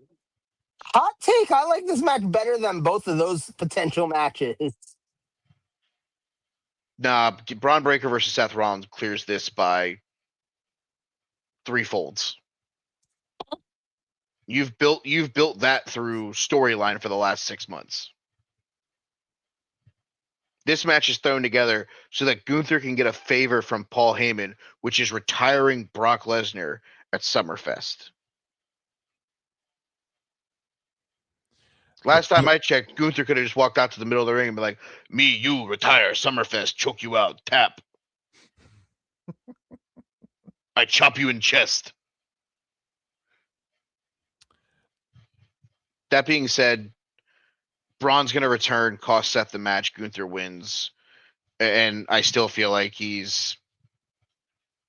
Hot take. I like this match better than both of those potential matches. Nah, Braun Breaker versus Seth Rollins clears this by 3 folds. You've built that through storyline for the last 6 months. This match is thrown together so that Gunther can get a favor from Paul Heyman, which is retiring Brock Lesnar at Summerfest. Last time I checked, Gunther could have just walked out to the middle of the ring and be like, "Me, you, retire, Summerfest, choke you out, tap. I chop you in chest." That being said, Braun's going to return, cost Seth the match, Gunther wins, and I still feel like he's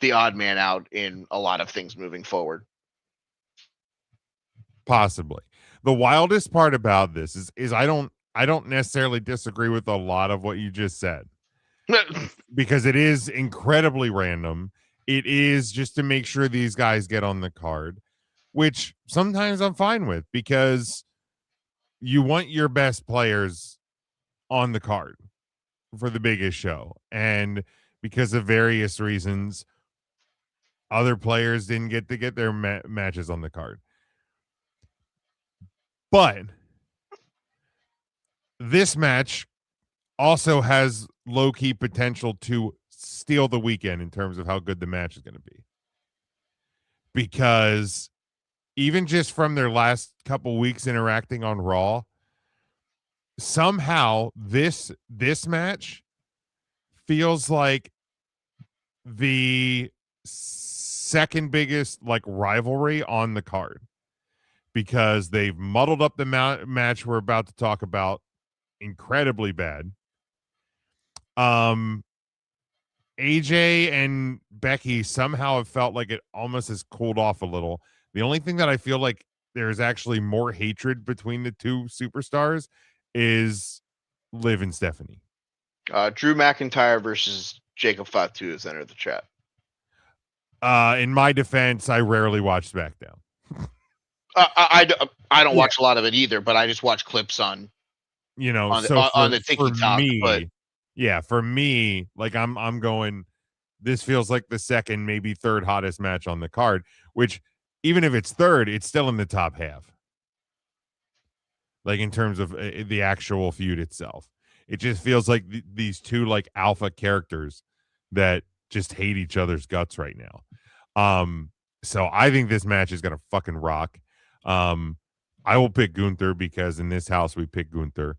the odd man out in a lot of things moving forward. Possibly. The wildest part about this is I don't necessarily disagree with a lot of what you just said. Because it is incredibly random. It is just to make sure these guys get on the card, which sometimes I'm fine with because you want your best players on the card for the biggest show. And because of various reasons, other players didn't get to get their matches on the card. But this match also has low-key potential to steal the weekend in terms of how good the match is going to be. Because even just from their last couple weeks interacting on Raw, somehow this match feels like the second biggest like rivalry on the card. Because they've muddled up the match we're about to talk about incredibly bad. AJ and Becky somehow have felt like it almost has cooled off a little. The only thing that I feel like there's actually more hatred between the two superstars is Liv and Stephanie. Drew McIntyre versus Jacob Fatu has entered the chat. In my defense, I rarely watch SmackDown. I don't watch a lot of it either, but I just watch clips on the TikTok. But yeah, for me, like I'm going. This feels like the second, maybe third hottest match on the card. Which, even if it's third, it's still in the top half. Like in terms of the actual feud itself, it just feels like these two like alpha characters that just hate each other's guts right now. So I think this match is gonna fucking rock. I will pick Gunther because in this house we pick Gunther.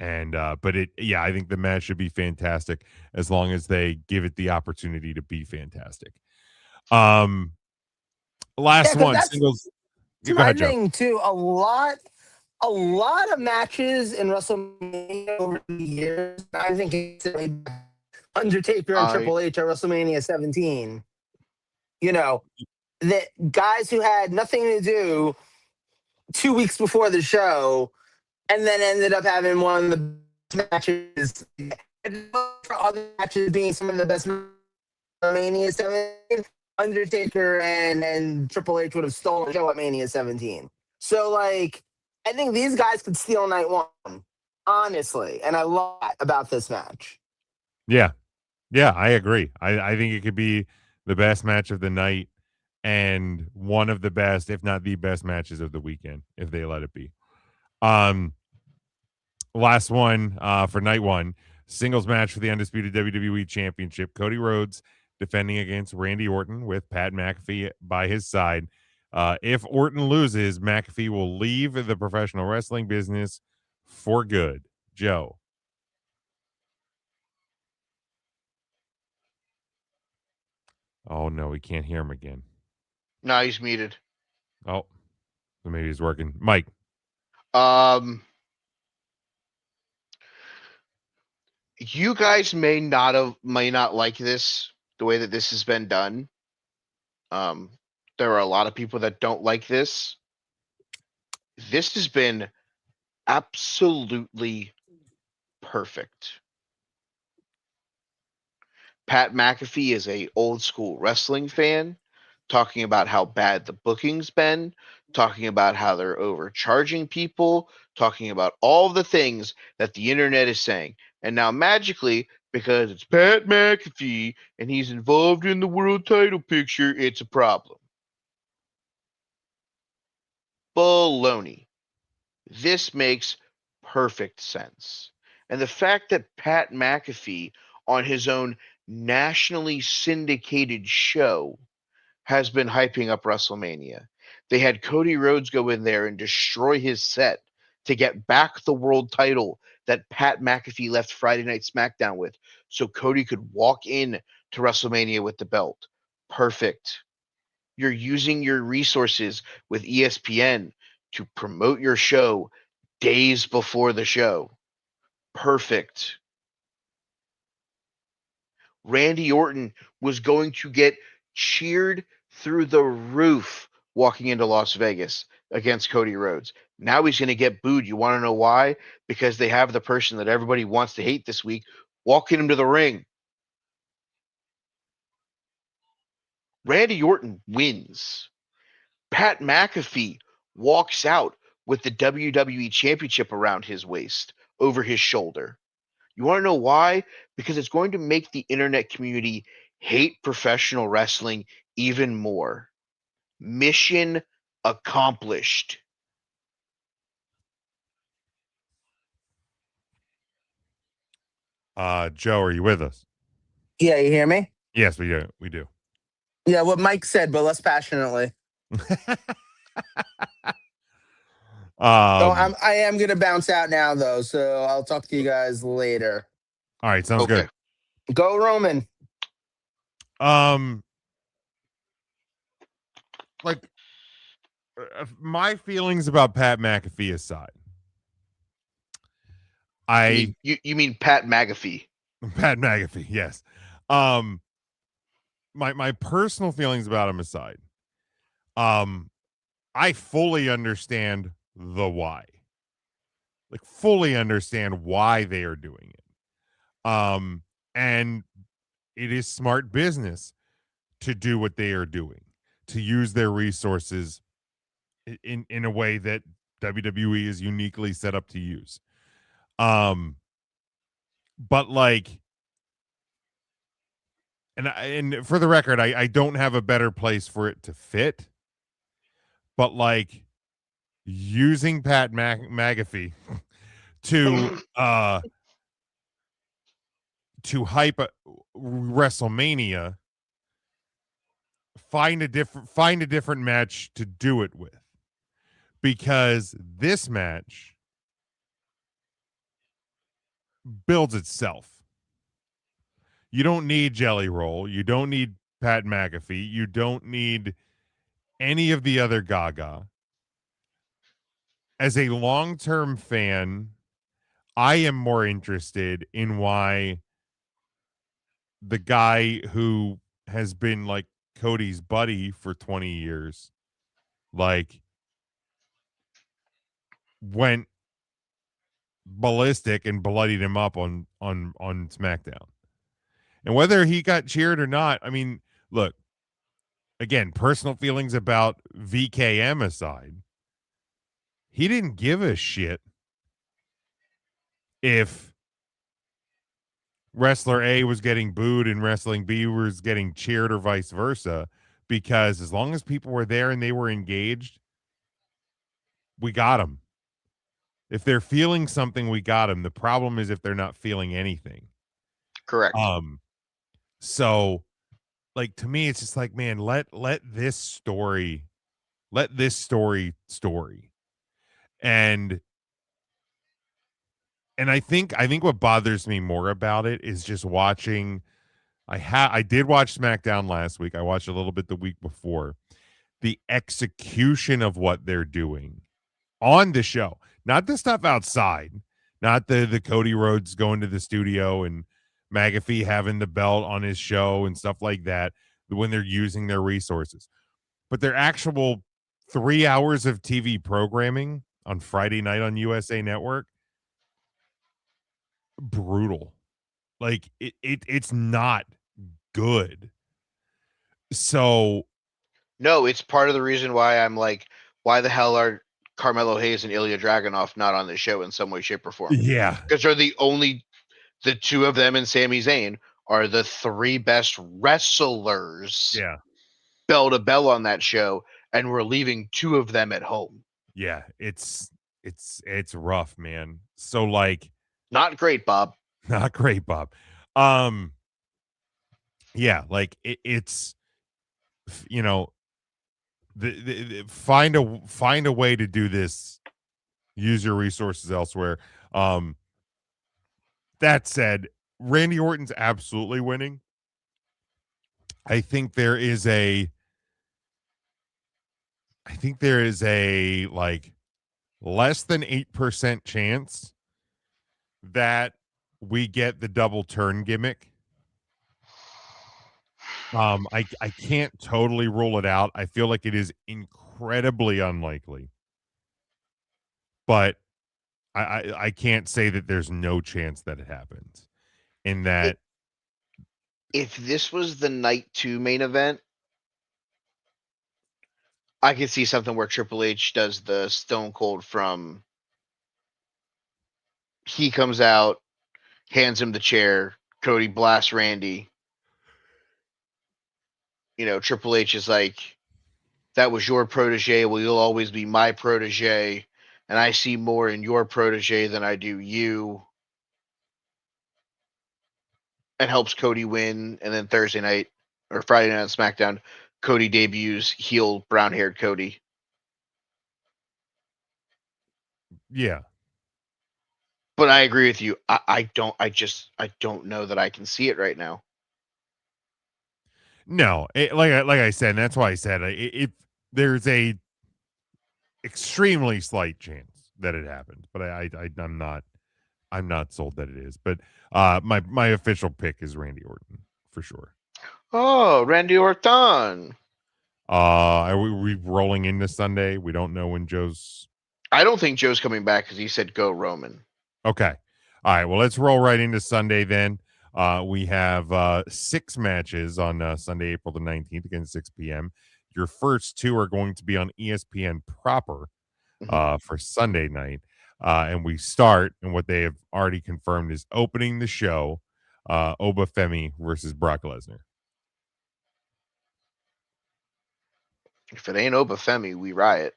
And but I think the match should be fantastic as long as they give it the opportunity to be fantastic. Um, Yeah, last because one, that's singles. Yeah, go my ahead, Joe. thing too. A lot of matches in WrestleMania over the years. I think it's like Undertaker and I Triple H at WrestleMania 17. You know, the guys who had nothing to do 2 weeks before the show, and then ended up having one of the best matches. And for other matches being some of the best Mania 17, Undertaker and Triple H would have stolen the show at Mania 17. So, like, I think these guys could steal night one, honestly. And I love that about this match. Yeah, yeah, I agree. I think it could be the best match of the night and one of the best, if not the best matches of the weekend, if they let it be. Last one for night one, singles match for the undisputed WWE Championship. Cody Rhodes defending against Randy Orton with Pat McAfee by his side. If Orton loses, McAfee will leave the professional wrestling business for good. Joe. Oh no, we can't hear him again. No, he's muted. Oh, so maybe he's working. Mike. You guys may not like this the way that this has been done. There are a lot of people that don't like this. This has been absolutely perfect. Pat McAfee is a old school wrestling fan, talking about how bad the booking's been, talking about how they're overcharging people, talking about all the things that the internet is saying. And now magically, because it's Pat McAfee and he's involved in the world title picture, it's a problem. Baloney. This makes perfect sense. And the fact that Pat McAfee on his own nationally syndicated show has been hyping up WrestleMania. They had Cody Rhodes go in there and destroy his set to get back the world title that Pat McAfee left Friday Night SmackDown with, so Cody could walk in to WrestleMania with the belt. Perfect. You're using your resources with ESPN to promote your show days before the show. Perfect. Randy Orton was going to get cheered through the roof walking into Las Vegas against Cody Rhodes. Now he's going to get booed. You want to know why? Because they have the person that everybody wants to hate this week walking him to the ring. Randy Orton wins. Pat McAfee walks out with the WWE Championship around his waist, over his shoulder. You want to know why? Because it's going to make the internet community hate professional wrestling even more. Mission accomplished. Joe, are you with us? Yeah, you hear me? Yes, we do. We do. Yeah, what Mike said, but less passionately. So I am gonna bounce out now though, so I'll talk to you guys later. All right, sounds Okay. good. Go Roman. Like my feelings about Pat McAfee aside, You mean Pat McAfee? Pat McAfee, yes. My personal feelings about him aside, I fully understand the why. Like fully understand why they are doing it. And it is smart business to do what they are doing, to use their resources in a way that WWE is uniquely set up to use. But like, and for the record, I don't have a better place for it to fit. But like using Pat McAfee to hype WrestleMania, find a different match to do it with, because this match builds itself. You don't need Jelly Roll. You don't need Pat McAfee. You don't need any of the other Gaga. As a long-term fan, I am more interested in why the guy who has been like Cody's buddy for 20 years, like, went ballistic and bloodied him up on SmackDown. And whether he got cheered or not, I mean, look, again, personal feelings about VKM aside, he didn't give a shit if wrestler A was getting booed and wrestling B was getting cheered or vice versa, because as long as people were there and they were engaged, we got them. If they're feeling something, we got them. The problem is if they're not feeling anything. Correct. So like, to me, it's just like, man, let this story story. And I think what bothers me more about it is just watching. I did watch SmackDown last week. I watched a little bit the week before. The execution of what they're doing on the show, not the stuff outside, not the Cody Rhodes going to the studio and McAfee having the belt on his show and stuff like that, when they're using their resources, but their actual 3 hours of TV programming on Friday night on USA Network, brutal. Like, it's not good. So No, it's part of the reason why I'm like, why the hell are Carmelo Hayes and Ilya Dragunov not on the show in some way, shape, or form? yeah, Because they're the two of them and Sami Zayn are the three best wrestlers yeah, bell to bell on that show, and we're leaving two of them at home. yeah. It's rough, man. So, like, Not great, Bob. not great, Bob. Yeah, like, it's, you know, find a way to do this. Use your resources elsewhere. That said, Randy Orton's absolutely winning. I think there is a like less than 8% chance that we get the double turn gimmick. I can't totally rule it out. I feel like it is incredibly unlikely, but I can't say that there's no chance that it happens. In that, If this was the night 2 main event, I could see something where Triple H does the Stone Cold from, he comes out, hands him the chair, Cody blasts Randy. Triple H is like, that was your protege. Well, you'll always be my protege. And I see more in your protege than I do you. And helps Cody win. And then Thursday night or Friday night on SmackDown, Cody debuts heel brown haired Cody. yeah. But I agree with you. I don't know that I can see it right now. No, like I said, and that's why I said if there's a extremely slight chance that it happens, but I'm not sold that it is. But my official pick is Randy Orton for sure. Oh, Randy Orton. Are we rolling into Sunday? We don't know when Joe's. I don't think Joe's coming back because he said go Roman. Okay. All right. Well, let's roll right into Sunday then. We have 6 matches on Sunday, April the 19th, again, 6 p.m. Your first 2 are going to be on ESPN proper for Sunday night. And we start, and what they have already confirmed is opening the show, Obafemi versus Brock Lesnar. If it ain't Obafemi, we riot.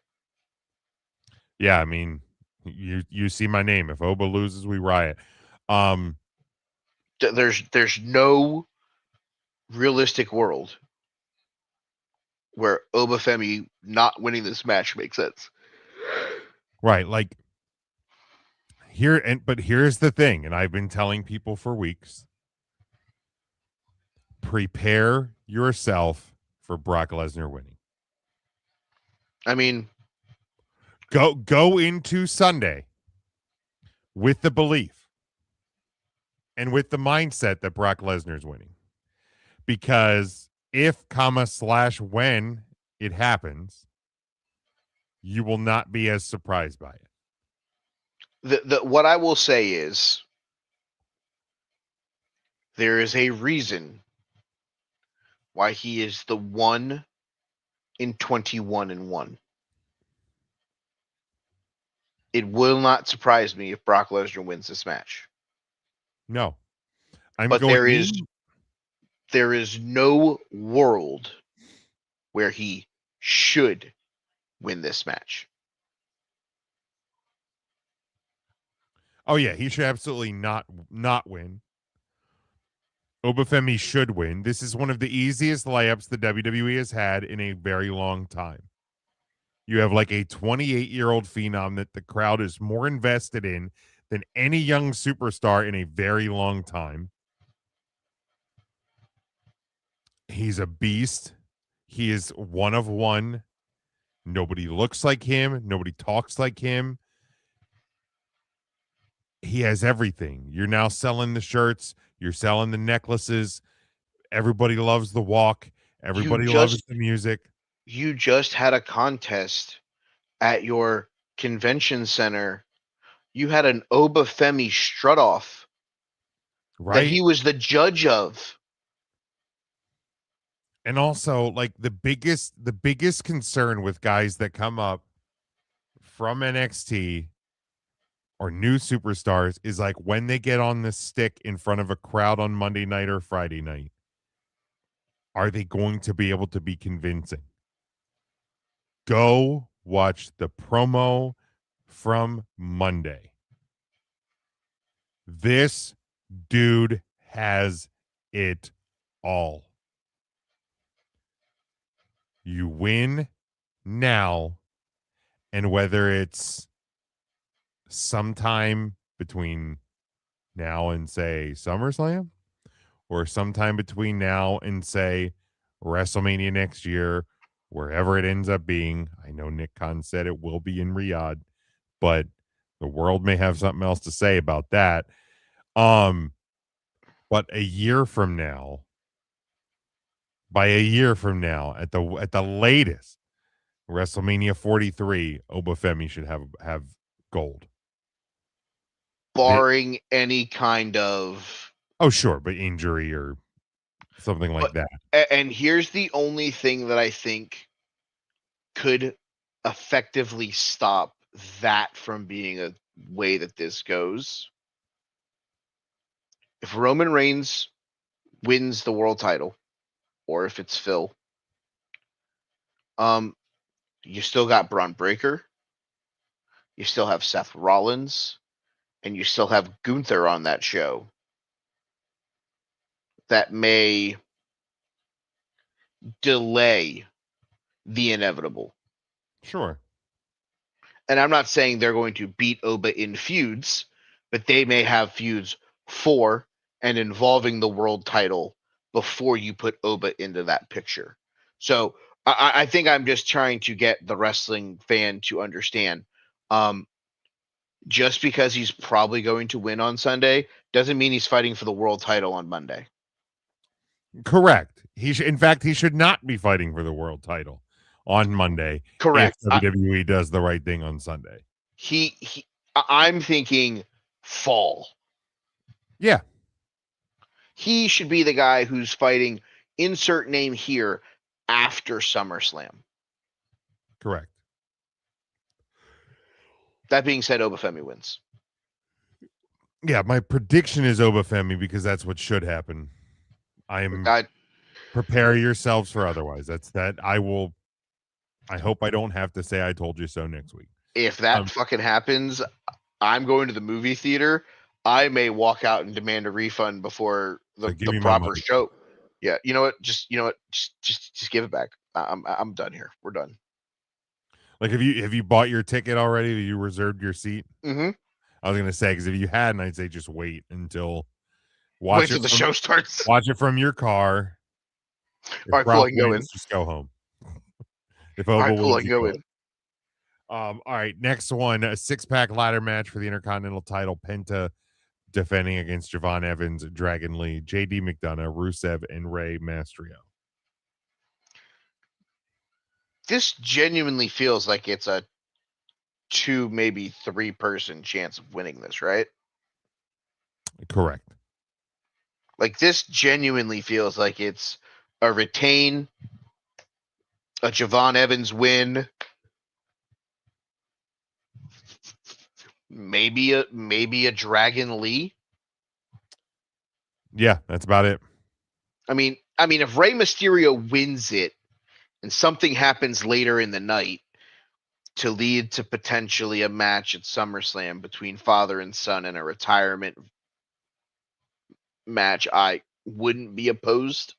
Yeah, I mean, you see my name. If Oba loses, we riot. There's no realistic world where Obafemi not winning this match makes sense. Right, like But here's the thing, and I've been telling people for weeks: prepare yourself for Brock Lesnar winning. I mean, Go into Sunday with the belief and with the mindset that Brock Lesnar's winning. Because if, when it happens, you will not be as surprised by it. what I will say is there is a reason why he is the 1 in 21-1. It will not surprise me if Brock Lesnar wins this match. No. But there is no world where he should win this match. Oh yeah, he should absolutely not win. Obafemi should win. This is one of the easiest layups the WWE has had in a very long time. You have like a 28-year-old phenom that the crowd is more invested in than any young superstar in a very long time. He's a beast. He is one of one. Nobody looks like him. Nobody talks like him. He has everything. You're now selling the shirts. You're selling the necklaces. Everybody loves the walk. Everybody loves the music. You just had a contest at your convention center. You had an Obafemi strut off that he was the judge of. And also, like the biggest concern with guys that come up from NXT or new superstars is like when they get on the stick in front of a crowd on Monday night or Friday night, are they going to be able to be convincing? Go watch the promo from Monday. This dude has it all. You win now, and whether it's sometime between now and say SummerSlam, or sometime between now and say WrestleMania next year, wherever it ends up being. I know Nick Khan said it will be in Riyadh, but the world may have something else to say about that. But a year from now, by a year from now, at the latest, WrestleMania 43, Obafemi should have gold. Barring any kind of... Oh, sure, but injury or something like that. And here's the only thing that I think could effectively stop that from being a way that this goes. If Roman Reigns wins the world title, or if it's Phil, you still got Braun Breaker, you still have Seth Rollins, and you still have Gunther on that show. That may delay the inevitable. Sure. And I'm not saying they're going to beat Oba in feuds, but they may have feuds for and involving the world title before you put Oba into that picture. So I think I'm just trying to get the wrestling fan to understand. Just because he's probably going to win on Sunday doesn't mean he's fighting for the world title on Monday. Correct. In fact, he should not be fighting for the world title on Monday. Correct. If WWE does the right thing on Sunday. I'm thinking fall. Yeah. He should be the guy who's fighting, insert name here, after SummerSlam. Correct. That being said, Obafemi wins. Yeah, my prediction is Obafemi because that's what should happen. Prepare yourselves for otherwise. I hope I don't have to say I told you so next week. If that fucking happens, I'm going to the movie theater. I may walk out and demand a refund before the proper show. Yeah, you know what? Just give it back. I'm done here. We're done. Like, have you bought your ticket already? Have you reserved your seat? Mm-hmm. I was gonna say, because if you hadn't, I'd say just wait until Wait till the show starts. watch it from your car. If All right, Brock Pool, I can go in. wins, just go home. If All Oba right, Pool, I wins, can you go go. in. All right, next one, a 6-pack ladder match for the Intercontinental title. Penta defending against Javon Evans, Dragon Lee, JD McDonough, Rusev, and Rey Mysterio. This genuinely feels like it's a 2, maybe 3-person chance of winning this, right? Correct. Like, this genuinely feels like it's a retain, a Javon Evans win, maybe a Dragon Lee. Yeah, that's about it. I mean, if Rey Mysterio wins it and something happens later in the night to lead to potentially a match at SummerSlam between father and son and a retirement match, I wouldn't be opposed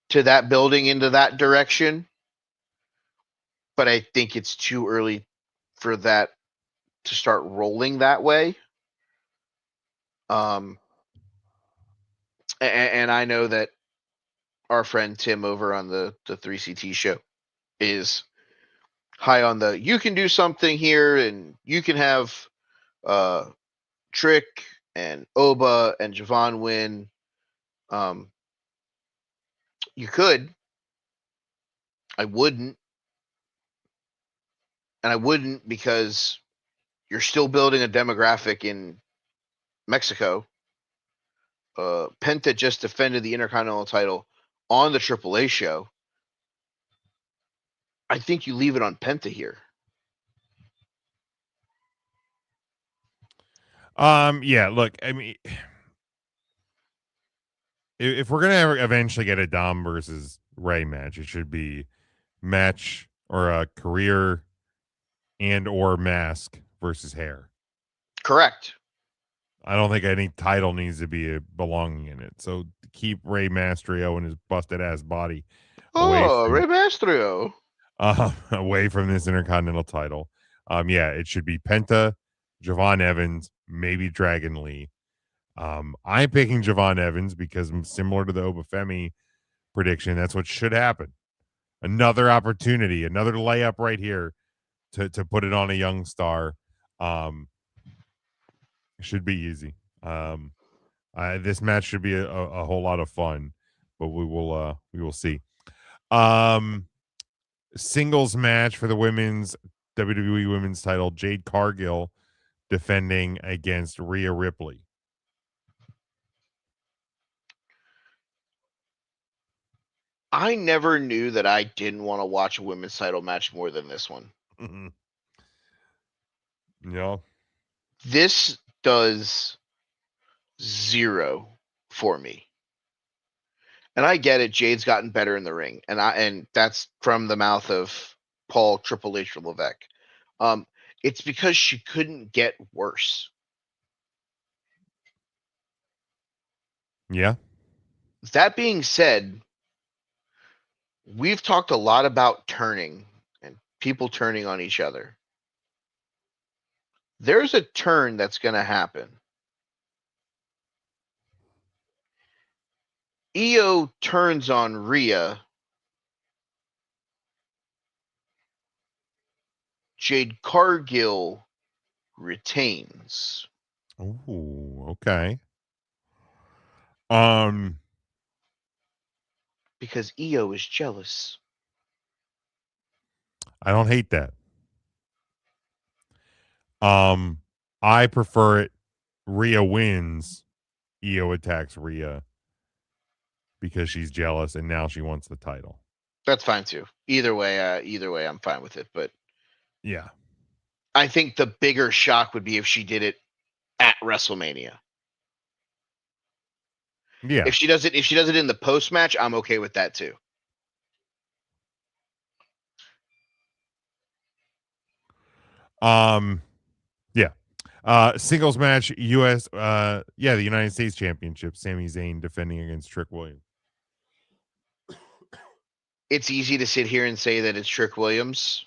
to that building into that direction. But I think it's too early for that to start rolling that way. And I know that our friend Tim over on the 3CT show is high on the you can do something here and you can have Trick and Oba and Javon win. You could. I wouldn't. And I wouldn't because you're still building a demographic in Mexico. Penta just defended the Intercontinental title on the AAA show. I think you leave it on Penta here. Yeah, look, I mean, if we're gonna eventually get a Dom versus Ray match, it should be match or a career and or mask versus hair. Correct. I don't think any title needs to be belonging in it. So keep Rey Mysterio and his busted ass body Rey Mysterio. Away from this Intercontinental title. Yeah, it should be Penta, Javon Evans, maybe Dragon Lee. I'm picking Javon Evans because similar to the Obafemi prediction, that's what should happen. Another opportunity, another layup right here to put it on a young star. Should be easy. This match should be a whole lot of fun, but we will see. Singles match for the women's WWE Women's title. Jade Cargill defending against Rhea Ripley. I never knew that I didn't want to watch a women's title match more than this one. Mm-hmm. Yeah. This does 0 for me. And I get it. Jade's gotten better in the ring, and that's from the mouth of Paul Triple H Levesque. It's because she couldn't get worse. Yeah. That being said, we've talked a lot about turning and people turning on each other. There's a turn that's going to happen. Io turns on Rhea. Jade Cargill retains. Oh, okay. Because Io is jealous. I don't hate that. I prefer it. Rhea wins. Io attacks Rhea because she's jealous and now she wants the title. That's fine too. Either way, I'm fine with it. But yeah, I think the bigger shock would be if she did it at WrestleMania. Yeah. If she does it in the post match, I'm okay with that too. Yeah. Singles match, US the United States Championship, Sami Zayn defending against Trick Williams. It's easy to sit here and say that it's Trick Williams.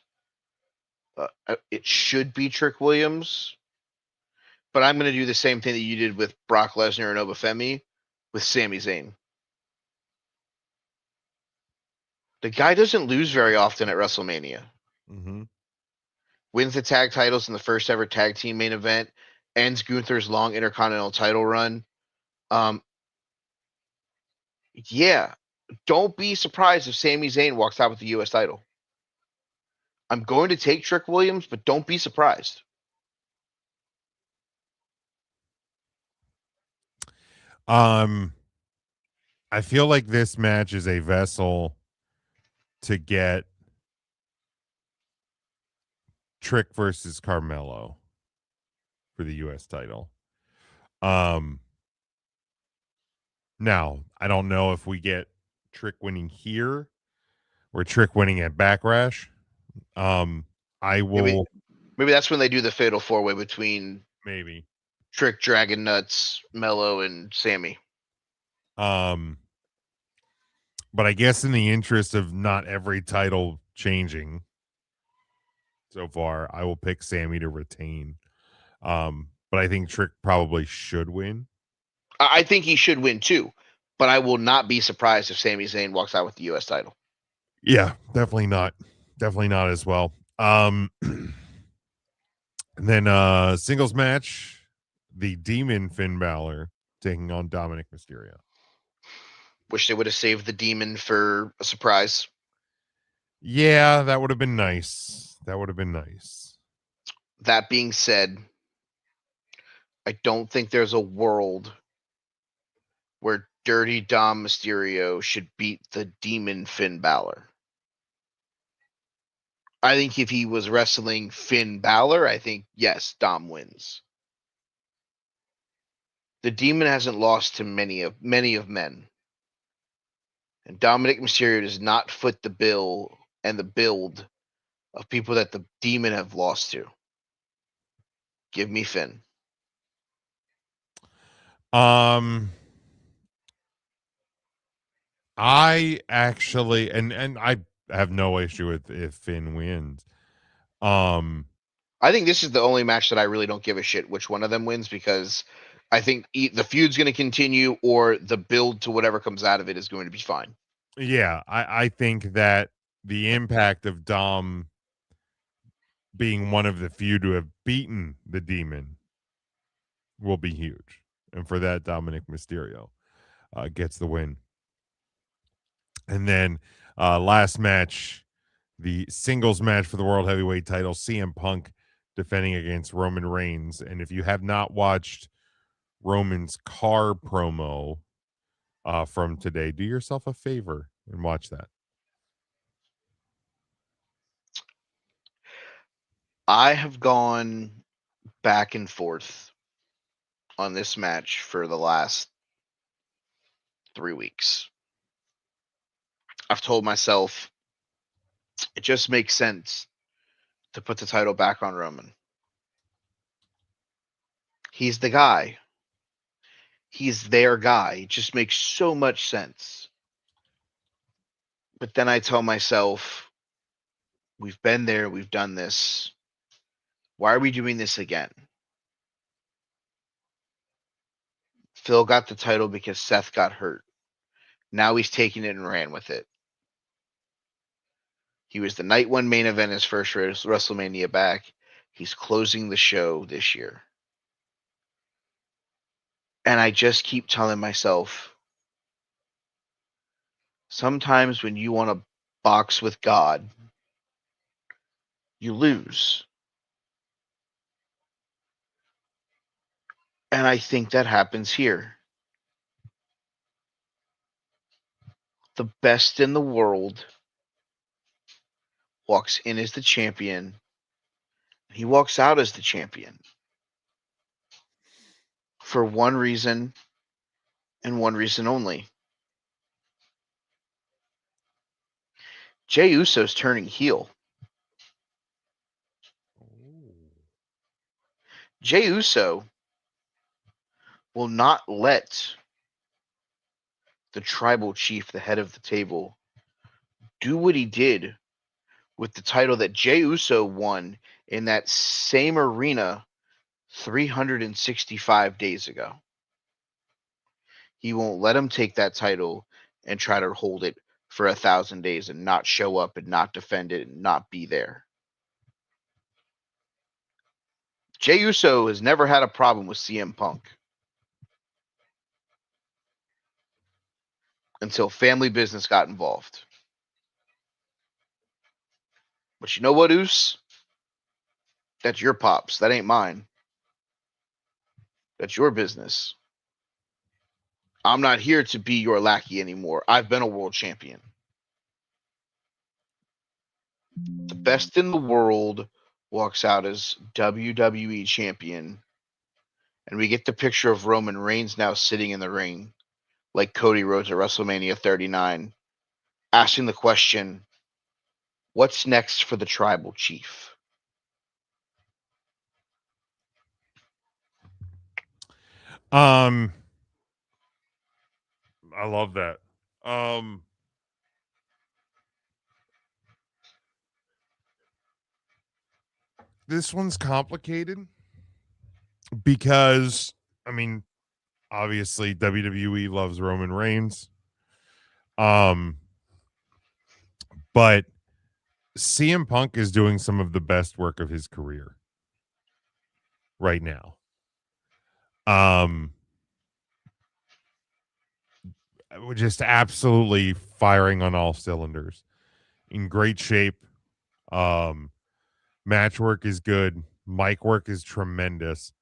It should be Trick Williams. But I'm going to do the same thing that you did with Brock Lesnar and Obafemi with Sami Zayn. The guy doesn't lose very often at WrestleMania. Mm-hmm. Wins the tag titles in the first ever tag team main event, ends Gunther's long Intercontinental title run. Yeah, don't be surprised if Sami Zayn walks out with the U.S. title. I'm going to take Trick Williams, but don't be surprised. I feel like this match is a vessel to get Trick versus Carmelo for the U.S. title. Now, I don't know if we get Trick winning here or Trick winning at Backlash. I will Maybe that's when they do the fatal 4-way between maybe. Trick, Dragon Nuts, Mello, and Sammy. But I guess in the interest of not every title changing so far, I will pick Sammy to retain. But I think Trick probably should win. I think he should win too, but I will not be surprised if Sami Zayn walks out with the U.S. title. Yeah, definitely not. Definitely not as well. And then singles match, the Demon Finn Balor taking on Dominic Mysterio. Wish they would have saved the Demon for a surprise. Yeah, that would have been nice. That would have been nice. That being said, I don't think there's a world where Dirty Dom Mysterio should beat the Demon Finn Balor. I think if he was wrestling Finn Balor, I think, yes, Dom wins. The Demon hasn't lost to many of men. And Dominic Mysterio does not foot the bill and the build of people that the Demon have lost to. Give me Finn. I actually and I have no issue with if Finn wins. I think this is the only match that I really don't give a shit which one of them wins, because I think the feud's going to continue or the build to whatever comes out of it is going to be fine. Yeah, I think that the impact of Dom being one of the few to have beaten the Demon will be huge. And for that, Dominic Mysterio gets the win. And then last match, the singles match for the World Heavyweight title, CM Punk defending against Roman Reigns. And if you have not watched Roman's car promo from today, do yourself a favor and watch that. I have gone back and forth on this match for the last 3 weeks. I've told myself it just makes sense to put the title back on Roman. He's the guy. He's their guy. It just makes so much sense. But then I tell myself, we've been there, we've done this. Why are we doing this again? Phil got the title because Seth got hurt. Now he's taking it and ran with it. He was the night one main event, his first WrestleMania back. He's closing the show this year. And I just keep telling myself, sometimes when you want to box with God, you lose. And I think that happens here. The best in the world walks in as the champion. He walks out as the champion. For one reason and one reason only. Jey Uso's turning heel. Jey Uso will not let the tribal chief, the head of the table, do what he did with the title that Jey Uso won in that same arena 365 days ago. He won't let him take that title and try to hold it for 1,000 days and not show up and not defend it and not be there. Jey Uso has never had a problem with CM Punk until family business got involved. But you know what, Oos? That's your pops. That ain't mine. That's your business. I'm not here to be your lackey anymore. I've been a world champion. The best in the world walks out as WWE champion. And we get the picture of Roman Reigns now sitting in the ring, like Cody Rhodes at WrestleMania 39, asking the question, what's next for the tribal chief? I love that. This one's complicated because, I mean, obviously WWE loves Roman Reigns. But CM Punk is doing some of the best work of his career right now. We're just absolutely firing on all cylinders. In great shape. Match work is good. Mic work is tremendous.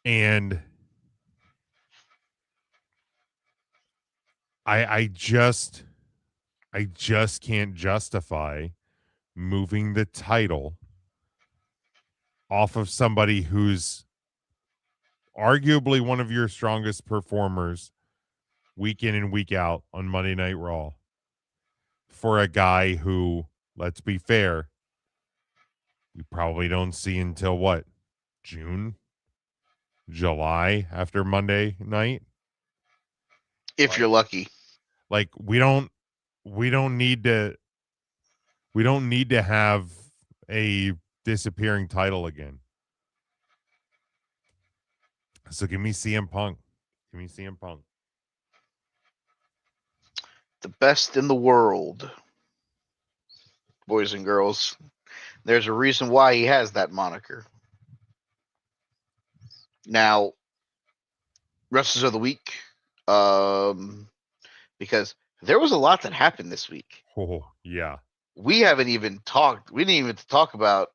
And I just can't justify moving the title off of somebody who's arguably one of your strongest performers week in and week out on Monday Night Raw for a guy who, let's be fair, we probably don't see until what? June? July after Monday night? If you're lucky. Like we don't need to have a disappearing title again. So give me CM Punk. Give me CM Punk. The best in the world, boys and girls. There's a reason why he has that moniker. Now, wrestlers of the week, because there was a lot that happened this week. Oh, yeah. We haven't even talked. We didn't even talk about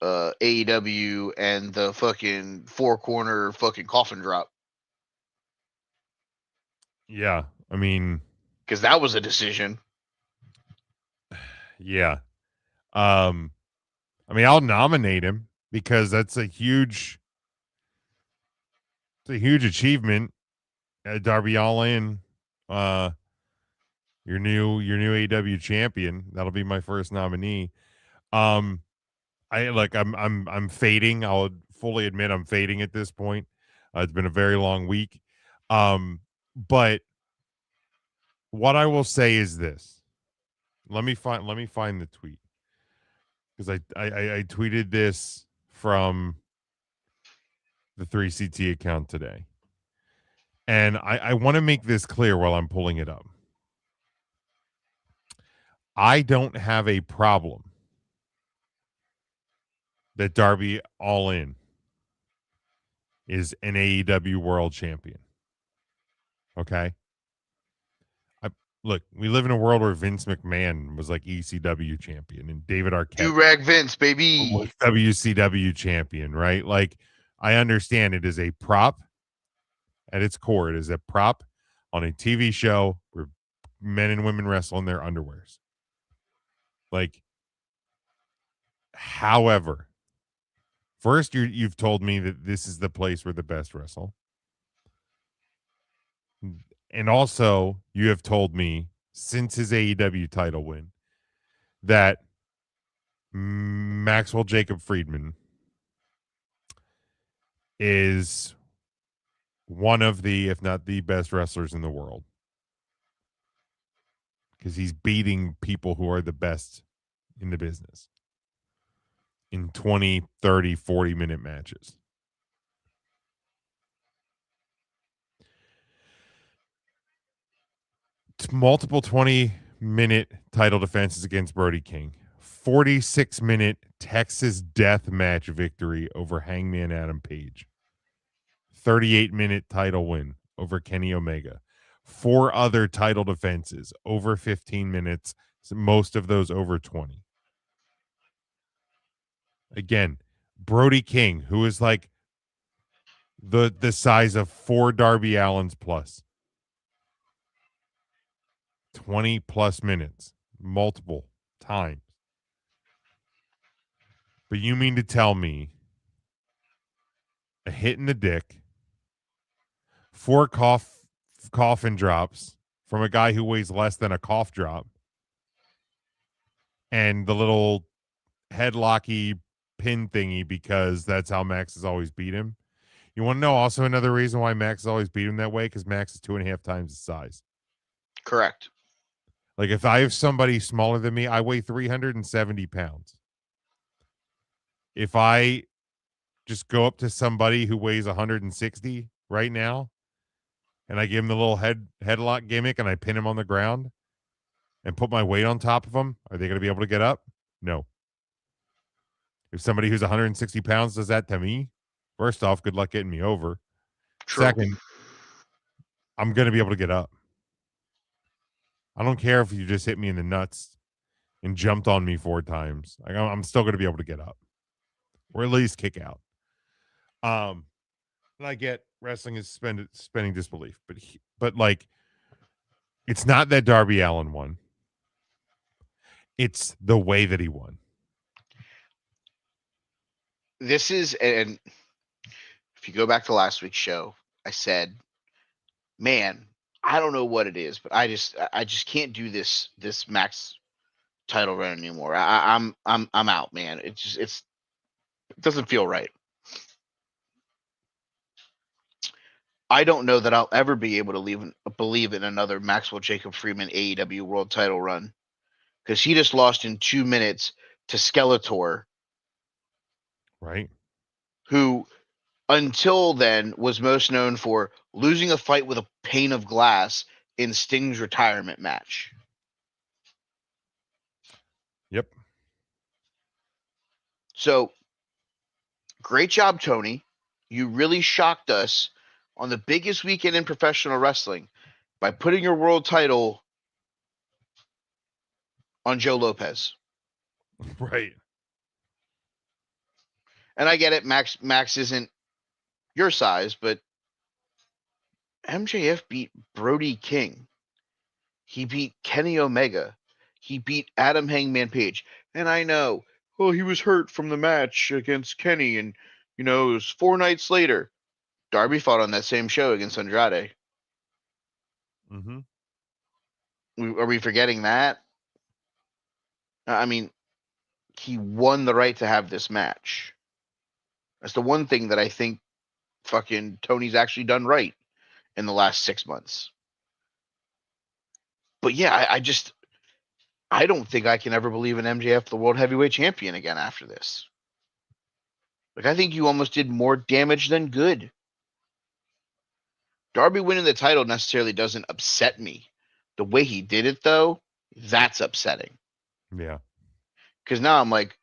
AEW and the fucking four-corner fucking coffin drop. Yeah, I mean, because that was a decision. Yeah. I mean, I'll nominate him because that's a huge achievement. Darby Allin, your new AEW champion. That'll be my first nominee. I'm fading. I'll fully admit I'm fading at this point. It's been a very long week. But what I will say is this. Let me find the tweet. Because I tweeted this from the 3CT account today. And I want to make this clear while I'm pulling it up. I don't have a problem that Darby Allin is an AEW world champion. Okay? Look, we live in a world where Vince McMahon was like ECW champion and David Arquette. Do-rag Vince, baby. WCW champion, right? Like, I understand it is a prop. At its core, it is a prop on a TV show where men and women wrestle in their underwears. Like, however, first you've told me that this is the place where the best wrestle. And also, you have told me since his AEW title win that Maxwell Jacob Friedman is one of the, if not the best wrestlers in the world. Because he's beating people who are the best in the business. in 20, 30, 40-minute matches. Multiple 20-minute title defenses against Brody King. 46-minute Texas death match victory over Hangman Adam Page. 38-minute title win over Kenny Omega. 4 other title defenses over 15 minutes, most of those over 20. Again, Brody King, who is like the size of 4 Darby Allins plus. 20 plus minutes, multiple times. But you mean to tell me a hit in the dick, 4 coffin drops from a guy who weighs less than a cough drop, and the little headlocky pin thingy because that's how Max has always beat him? You want to know also another reason why Max has always beat him that way? Because Max is 2.5 times his size. Correct. Like if I have somebody smaller than me, I weigh 370 pounds. If I just go up to somebody who weighs 160 right now and I give him the little headlock gimmick and I pin him on the ground and put my weight on top of them, are they going to be able to get up? No. If somebody who's 160 pounds does that to me, first off, good luck getting me over. True. Second, I'm going to be able to get up. I don't care if you just hit me in the nuts and jumped on me 4 times. I'm still going to be able to get up or at least kick out. And I get wrestling is suspending disbelief, but like, it's not that Darby Allin won. It's the way that he won. This is, and if you go back to last week's show, I said, man, I don't know what it is, but I just can't do this Max title run anymore. I'm out, man. It doesn't feel right. I don't know that I'll ever be able to believe in another Maxwell Jacob Freeman AEW World Title run, because he just lost in 2 minutes to Skeletor, Right. who until then was most known for losing a fight with a pane of glass in Sting's retirement match. Yep. So, great job, Tony. You really shocked us on the biggest weekend in professional wrestling by putting your world title on Joe Lopez. Right. And I get it, Max isn't your size, but MJF beat Brody King. He beat Kenny Omega. He beat Adam Hangman Page. And I know, he was hurt from the match against Kenny, and it was 4 nights later. Darby fought on that same show against Andrade. Mm-hmm. Are we forgetting that? I mean, he won the right to have this match. That's the one thing that I think fucking Tony's actually done right in the last 6 months. But yeah, I don't think I can ever believe in MJF the World Heavyweight Champion again after this. Like, I think you almost did more damage than good. Darby winning the title necessarily doesn't upset me. The way he did it, though, that's upsetting. Yeah. Because now I'm like,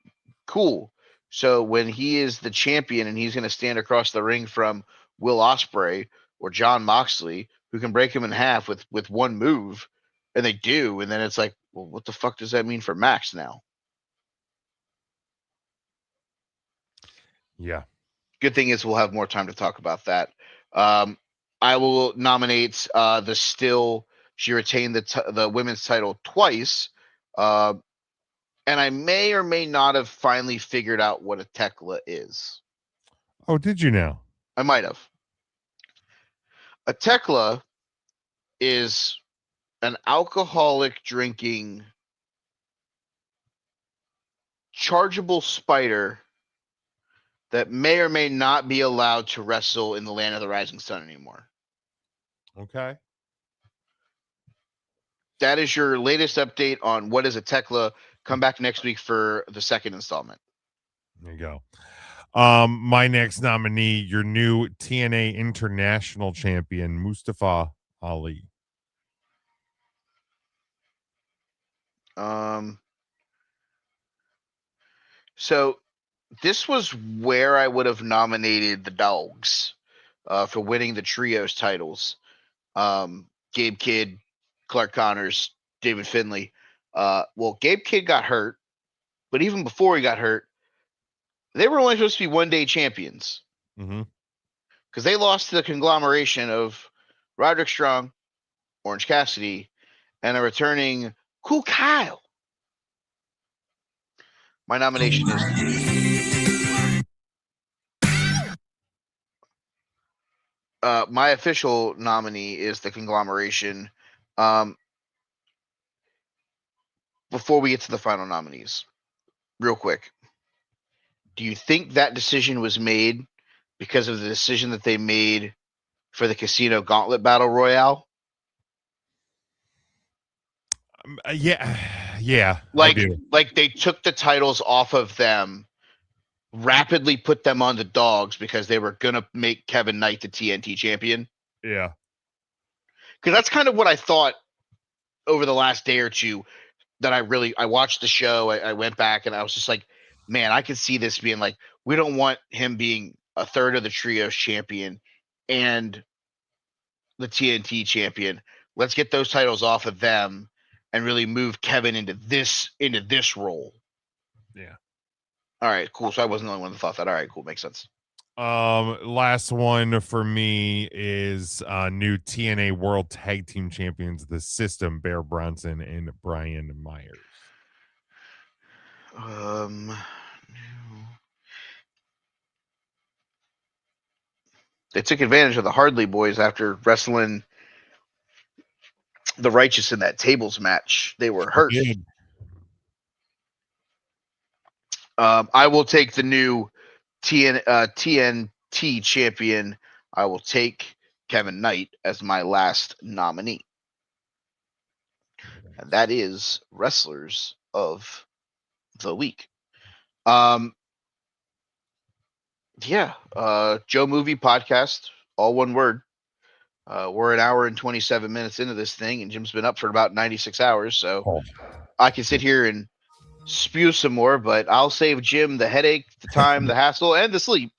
cool. So when he is the champion and he's going to stand across the ring from Will Ospreay or Jon Moxley, who can break him in half with one move, and they do, and then it's like, well, what the fuck does that mean for Max now? Yeah. Good thing is we'll have more time to talk about that. I will nominate the Still. She retained the women's title twice. And I may or may not have finally figured out what a Tekla is. Oh, did you now? I might have. A Tekla is an alcoholic drinking chargeable spider that may or may not be allowed to wrestle in the Land of the Rising Sun anymore. Okay. That is your latest update on what is a Tekla. Come back next week for the second installment. There you go. My next nominee, your new TNA International Champion, Mustafa Ali. So this was where I would have nominated the Dogs for winning the trios titles. Gabe Kidd, Clark Connors, David Finlay. Well, Gabe Kidd got hurt, but even before he got hurt, they were only supposed to be one-day champions because they lost to the conglomeration of Roderick Strong, Orange Cassidy, and a returning Cool Kyle. My nomination is my official nominee is the conglomeration. Before we get to the final nominees, real quick, do you think that decision was made because of the decision that they made for the Casino Gauntlet Battle Royale? Yeah, I Like, do. like they took the titles off of them, rapidly put them on the Dogs because they were gonna make Kevin Knight the TNT champion. Yeah. Because that's kind of what I thought over the last day or two. That I watched the show. I went back and I was just like, man, I could see this being like, we don't want him being a third of the trios champion and the TNT champion. Let's get those titles off of them and really move Kevin into this role. Yeah. All right, cool. So I wasn't the only one that thought that. All right, cool. Makes sense. Last one for me is new TNA World Tag Team Champions, The System, Bear Bronson and Brian Myers. They took advantage of the Hardley boys after wrestling the Righteous in that tables match. They were hurt. I will take the new TNT champion. I will take Kevin Knight as my last nominee. And that is Wrestlers of the Week. Joe Movie Podcast, all one word. We're an hour and 27 minutes into this thing, and Jim's been up for about 96 hours. So I can sit here and spew some more, but I'll save Jim the headache, the time, the hassle, and the sleep.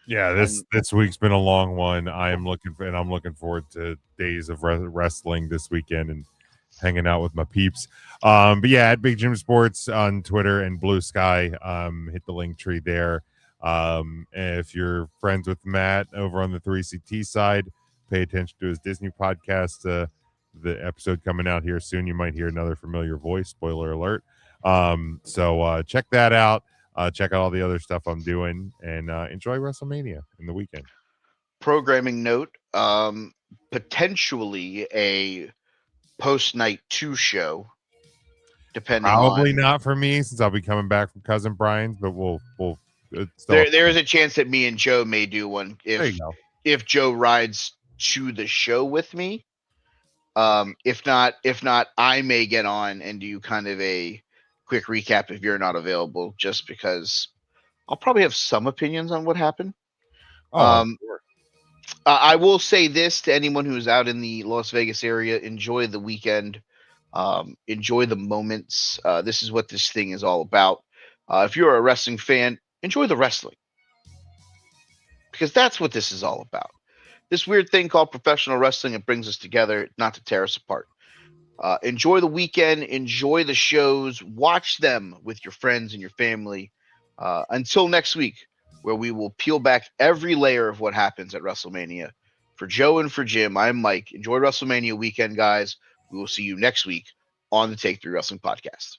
Yeah, this week's been a long one. I'm looking forward to days of wrestling this weekend and hanging out with my peeps. But yeah, at Big Jim Sports on Twitter and Blue Sky, hit the link tree there. If you're friends with Matt over on the 3CT side, pay attention to his Disney podcast. The episode coming out here soon. You might hear another familiar voice. Spoiler alert. So check that out. Check out all the other stuff I'm doing and enjoy WrestleMania in the weekend. Programming note, potentially a post-night 2 show, depending Probably on... not for me since I'll be coming back from Cousin Brian's, but we'll there is a chance that me and Joe may do one if Joe rides to the show with me. If not, I may get on and do kind of a quick recap if you're not available, just because I'll probably have some opinions on what happened. I will say this to anyone who's out in the Las Vegas area: enjoy the weekend, enjoy the moments. This is what this thing is all about. If you're a wrestling fan, enjoy the wrestling, because that's what this is all about. This weird thing called professional wrestling, it brings us together, not to tear us apart. Enjoy the weekend, enjoy the shows, watch them with your friends and your family. Until next week, where we will peel back every layer of what happens at WrestleMania. For Joe and for Jim, I'm Mike. Enjoy WrestleMania weekend, guys. We will see you next week on the Take 3 Wrestling Podcast.